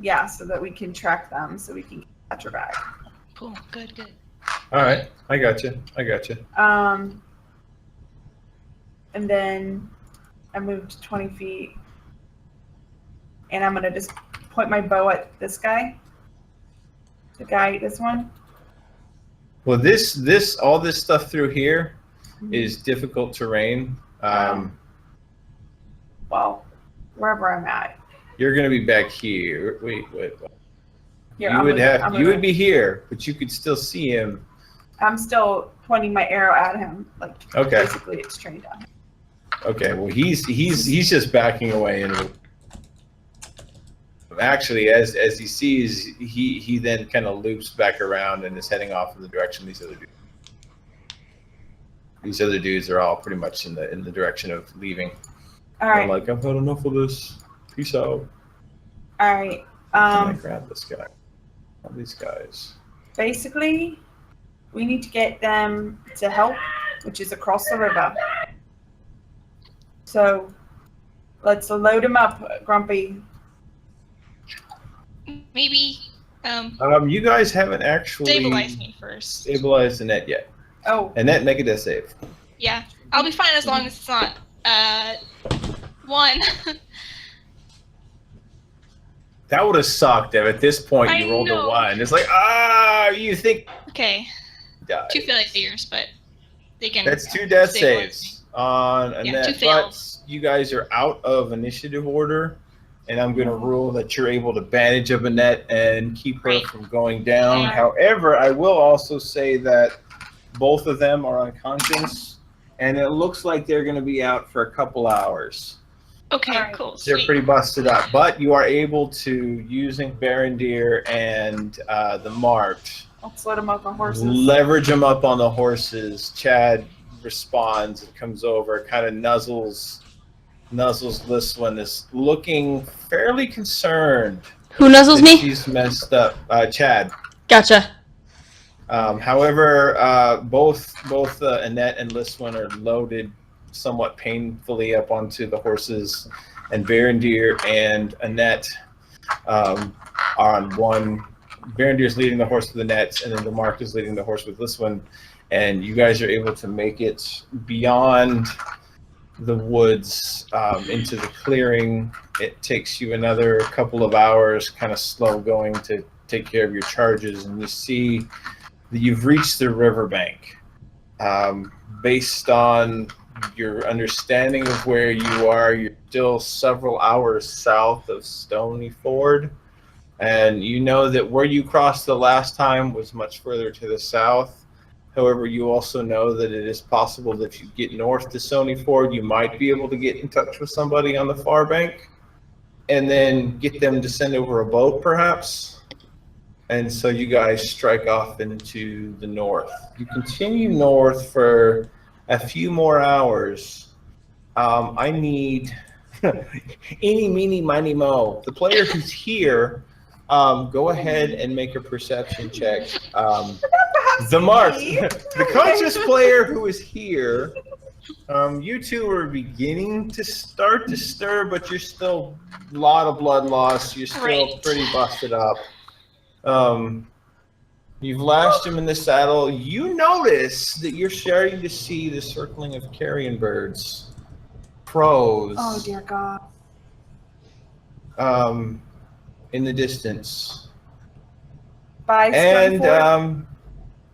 yeah, so that we can track them, so we can catch her back. Cool. Good. All right, I got you. And then I moved 20 feet, and I'm gonna just point my bow at this guy. This one. Well, all this stuff through here is difficult terrain. Well, wherever I'm at. You're going to be back here. Wait. Here, You would be here, but you could still see him. I'm still pointing my arrow at him, like Okay. basically it's trained on him. Okay. Well, he's just backing away, and actually, as he sees, he then kind of loops back around and is heading off in the direction these other dudes. These other dudes are all pretty much in the direction of leaving. All right. I'm like, I've had enough of this. Peace out. All right. Can I grab this guy? All these guys. Basically, we need to get them to help, which is across the river. So let's load them up, Grumpy. Maybe You guys haven't actually stabilize me first. stabilized the net yet. Oh, Annette, make a death save. Yeah, I'll be fine as long as it's not 1. That would have sucked if at this point I you rolled know. a 1. It's like, you think Okay, die. 2 failures, but they can. That's 2 death stabilize saves on Annette. 2 But fails. you guys are out of initiative order, and I'm going to rule that you're able to bandage up Annette and keep her Right. from going down. Yeah. However, I will also say that both of them are unconscious, and it looks like they're going to be out for a couple hours. Okay, Alright. cool. They're Sweet. pretty busted up, but you are able to, using Berendir and the Mart, let's load them up on horses. leverage them up on the horses. Chad responds and comes over, kind of nuzzles this one, is looking fairly concerned. Who nuzzles that me? She's messed up. Chad. Gotcha. However, both Annette and Liswin are loaded somewhat painfully up onto the horses, and Berendir and Annette are on one. Berendir's leading the horse with Annette, and then the Mark is leading the horse with Liswin, and you guys are able to make it beyond the woods into the clearing. It takes you another couple of hours, kind of slow going, to take care of your charges, and you see that you've reached the riverbank. Based on your understanding of where you are, you're still several hours south of Stony Ford, and you know that where you crossed the last time was much further to the south. However, you also know that it is possible that if you get north to Stony Ford, you might be able to get in touch with somebody on the far bank and then get them to send over a boat, perhaps. And so you guys strike off into the north. You continue north for a few more hours. I need eeny, meeny, miny, mo. The player who's here, go ahead and make a perception check. The Mark, the conscious player who is here, you two are beginning to start to stir, but you're still a lot of blood loss. You're still Right. pretty busted up. You've lashed him in the saddle. You notice that you're starting to see the circling of carrion birds, crows, Oh dear God. in the distance, By Stony Ford?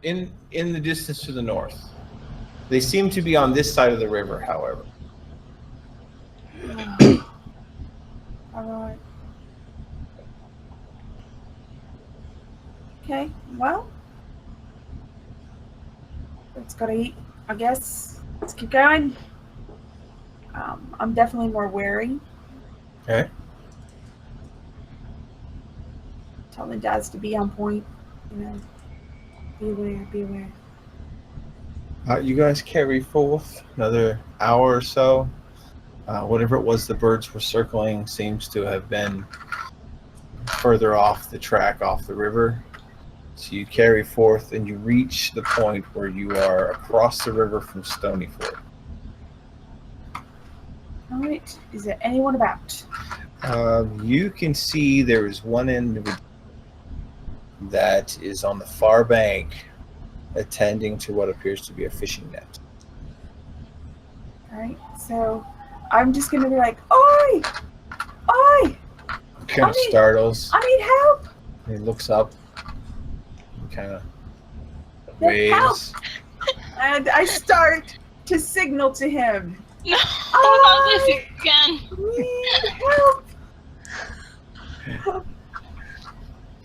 and in the distance to the north. They seem to be on this side of the river, however. Alright. Okay, well. Let's go to eat, I guess. Let's keep going. I'm definitely more wary. Okay. Telling dads to be on point. You know. Be aware, be aware. You guys carry forth another hour or so. Whatever it was the birds were circling seems to have been further off the track, off the river. So you carry forth and you reach the point where you are across the river from Stonyford. All right. Is there anyone about? You can see there is one individual that is on the far bank attending to what appears to be a fishing net. All right. So I'm just going to be like, oi! Oi! Kind of startles. I need help! He looks up and kind of Help! waves. And I start to signal to him. No, not this again. Need help!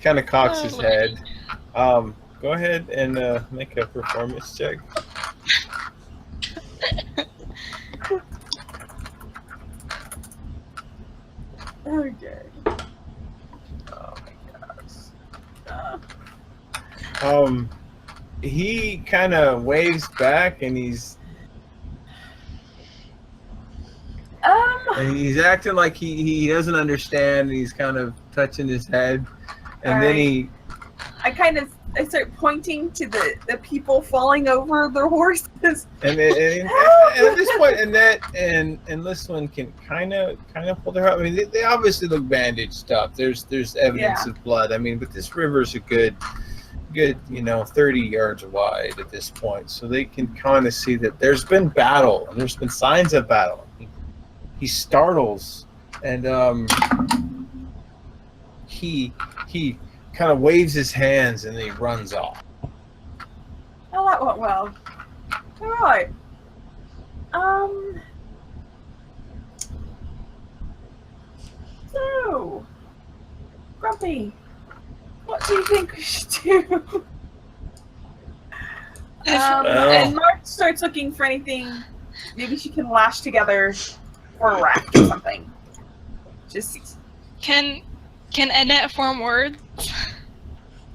Kind of cocks his Oh, head. Go ahead and make a performance check. Okay. Oh my gosh. He kind of waves back and he's acting like he doesn't understand. He's kind of touching his head, and then I start pointing to the people falling over their horses. and at this point, Annette and Liswin can kind of pull their heart. I mean, they obviously look bandaged up. There's evidence of blood. I mean, but this river's a good 30 yards wide at this point, so they can kind of see that there's been battle and there's been signs of battle. He startles, and he kind of waves his hands and then he runs off. Oh, that went well. All right. So, Grumpy, what do you think we should do? And Mark starts looking for anything. Maybe she can lash together for a raft or something. Just Can Annette form words?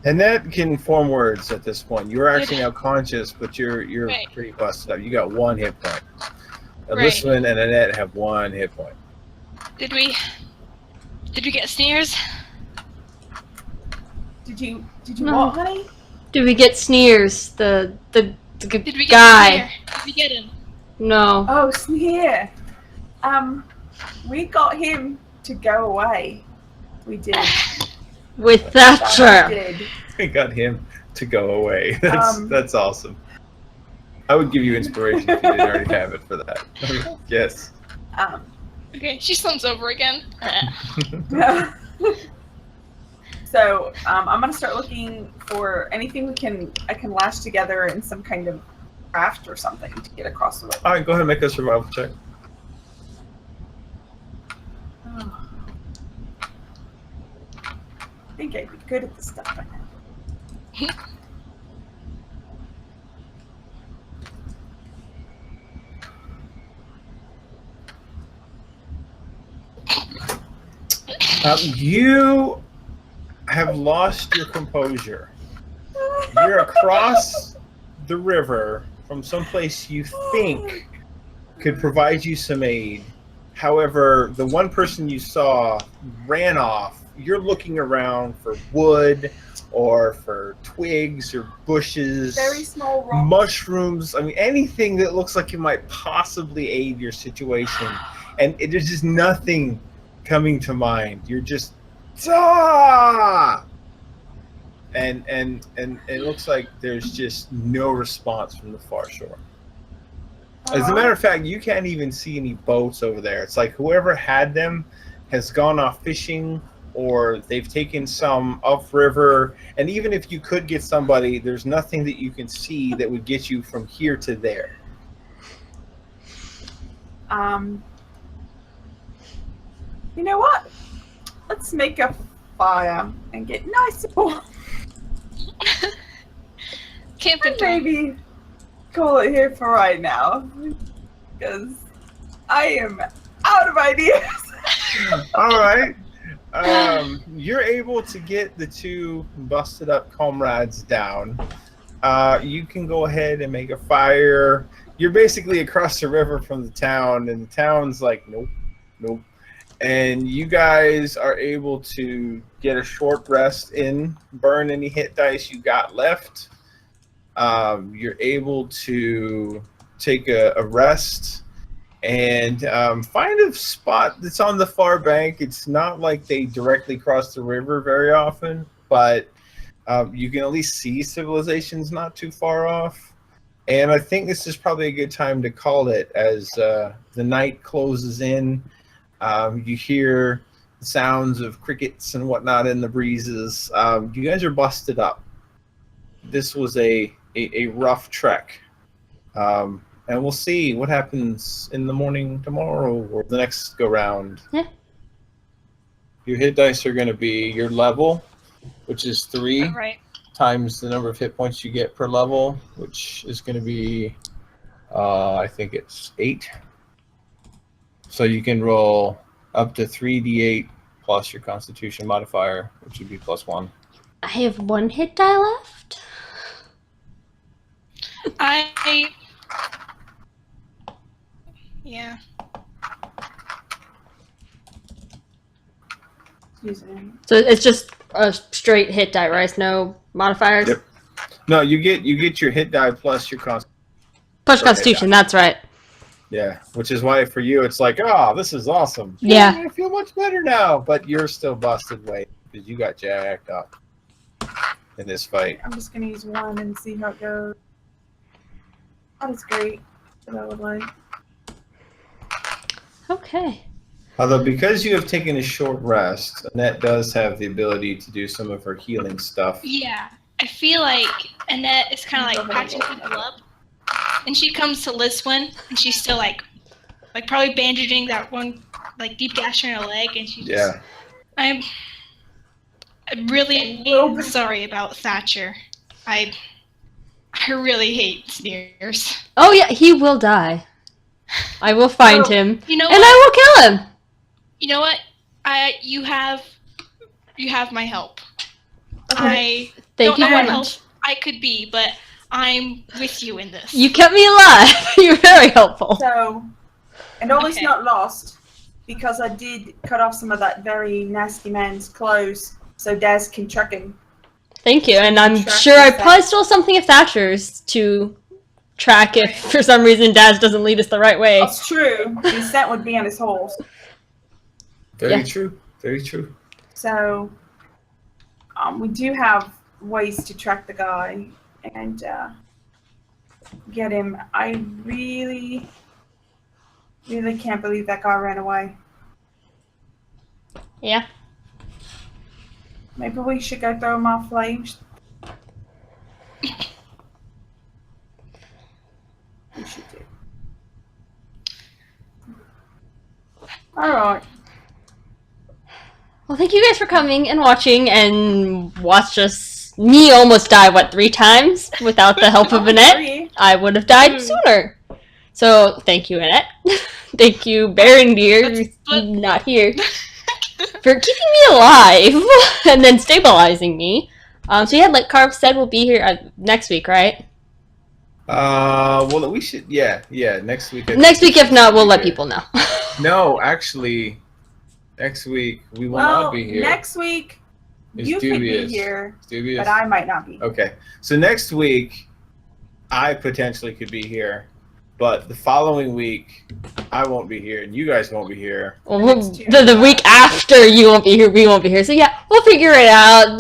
Annette can form words at this point. You're actually now conscious, but you're Right. pretty busted up. You got 1 hit point. Right. Liswin and Annette have 1 hit point. Did we get sneers? did you No. want, honey? Do we get Sneers, the Did we get guy? Sneer? Did we get him? No. Oh, Sneer. We got him to go away. We did. With That Thatcher. we did. We got him to go away. That's awesome. I would give you inspiration if you didn't already have it for that. Yes. Okay, she slumps over again. So I'm gonna start looking for anything I can lash together in some kind of craft or something to get across the river. All right, go ahead and make a survival check. Oh. I think I'd be good at this stuff by now. You have lost your composure. You're across the river from someplace you think could provide you some aid. However, the one person you saw ran off. You're looking around for wood or for twigs or bushes, Very small rocks. mushrooms. I mean, anything that looks like it might possibly aid your situation. And there's just nothing coming to mind. You're just and it looks like there's just no response from the far shore. As a matter of fact, you can't even see any boats over there. It's like whoever had them has gone off fishing, or they've taken some upriver. And even if you could get somebody, there's nothing that you can see that would get you from here to there. You know what? Let's make a fire and get nice and warm. Camping And time. maybe call it here for right now, because I am out of ideas. All right. You're able to get the 2 busted up comrades down. you can go ahead and make a fire. You're basically across the river from the town, and the town's like, nope, nope. And you guys are able to get a short rest in, burn any hit dice you got left. You're able to take a rest and find a spot that's on the far bank. It's not like they directly cross the river very often, but you can at least see civilizations not too far off. And I think this is probably a good time to call it as the night closes in. You hear the sounds of crickets and whatnot in the breezes. You guys are busted up. This was a rough trek. And we'll see what happens in the morning tomorrow or the next go round. Yeah. Your hit dice are going to be your level, which is 3 Right. times the number of hit points you get per level, which is going to be, I think it's 8. So you can roll up to 3d8 plus your Constitution modifier, which would be +1. I have 1 hit die left. Yeah. Excuse me. So it's just a straight hit die, right? No modifiers? Yep. No, you get your hit die plus your Constitution. Push Constitution, that's right. Yeah, which is why for you it's like, oh, this is awesome. Yeah. I feel much better now, but you're still busted weight because you got jacked up in this fight. I'm just gonna use 1 and see how it goes. That is great. What I would like. Okay. Although because you have taken a short rest, Annette does have the ability to do some of her healing stuff. Yeah. I feel like Annette is kind of like patching people up. And she comes to Liswin, and she's still like probably bandaging that one like deep gash in her leg, and she just. Yeah. I'm really sorry about Thatcher. I really hate Sneers. Oh yeah, he will die. I will find him, You know and what? I will kill him. You know what? You have my help. Okay. I Thank don't you know very what much. else I could be, but I'm with you in this. You kept me alive. You're very helpful. So, and all is Okay. not lost because I did cut off some of that very nasty man's clothes so Daz can track him. Thank you, and I'm Track sure I his probably stole something of Thatcher's to track if for some reason Daz doesn't lead us the right way. That's true. The scent would be on his horse. Very Yeah. true. Very true. So, we do have ways to track the guy and get him. I really can't believe that guy ran away. Yeah. Maybe we should go throw him off flames. We should do. Alright. Well, thank you guys for coming and watching and watch me almost die, 3 times without the help of Annette? Three. I would have died sooner. So, thank you, Annette. Thank you, Berendir, But- not here, for keeping me alive and then stabilizing me. So yeah, like Carv said, we'll be here next week, right? Well, we should, yeah, next week. Next week, if not, we'll let people know. No, actually, next week we will Well, not be here. next week It's you dubious. could be here, It's dubious. but I might not be. Okay, so next week I potentially could be here, but the following week I won't be here, and you guys won't be here. Well, Next two. the week after you won't be here, we won't be here. So yeah, we'll figure it out.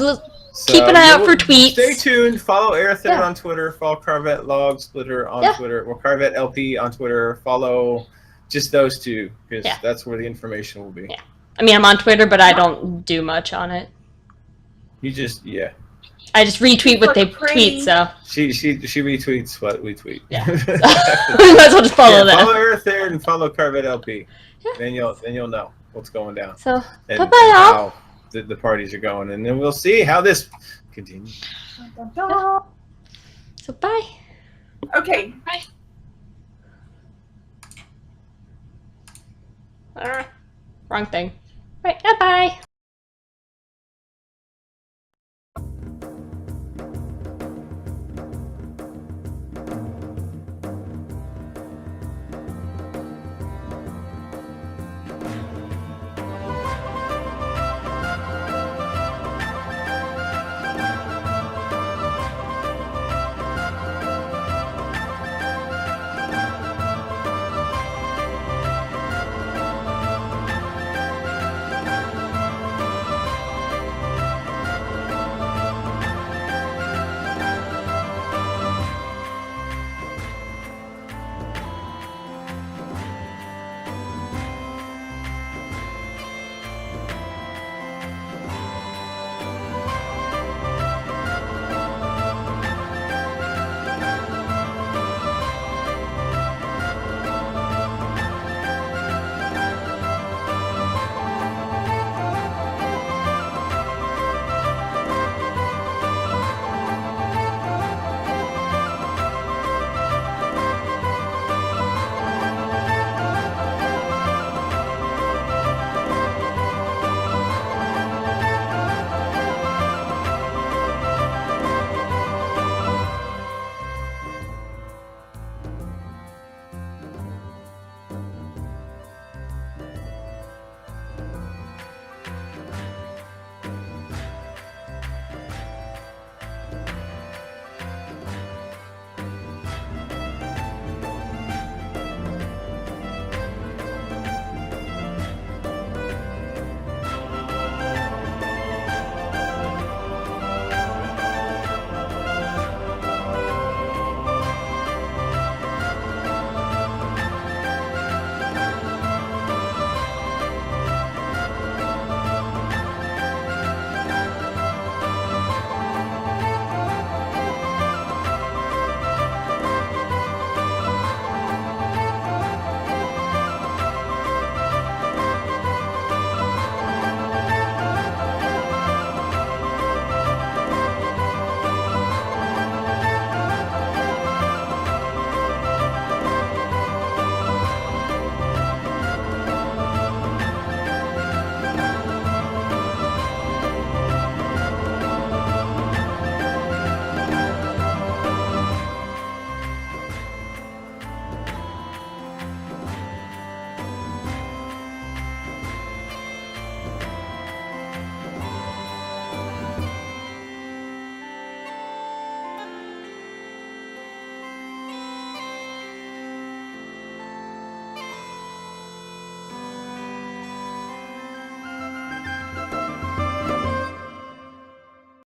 So Keep an eye out you'll- for tweets. Stay tuned. Follow Aerother Yeah. on Twitter. Follow Carvet Log Splitter on Yeah. Twitter, or Carvet LP on Twitter. Follow just those two because Yeah. that's where the information will be. Yeah. I mean, I'm on Twitter, but I don't do much on it. You just I just retweet what they Look pretty. tweet, so she retweets what we tweet. Yeah. we might as well just follow Yeah, that. follow Aerother and follow Carvet LP. Yeah. Then you'll know what's going down So and, bye-bye, and y'all. how the parties are going, and then we'll see how this continues. Dun, dun, dun. So bye. Okay. Wrong thing. Right, bye.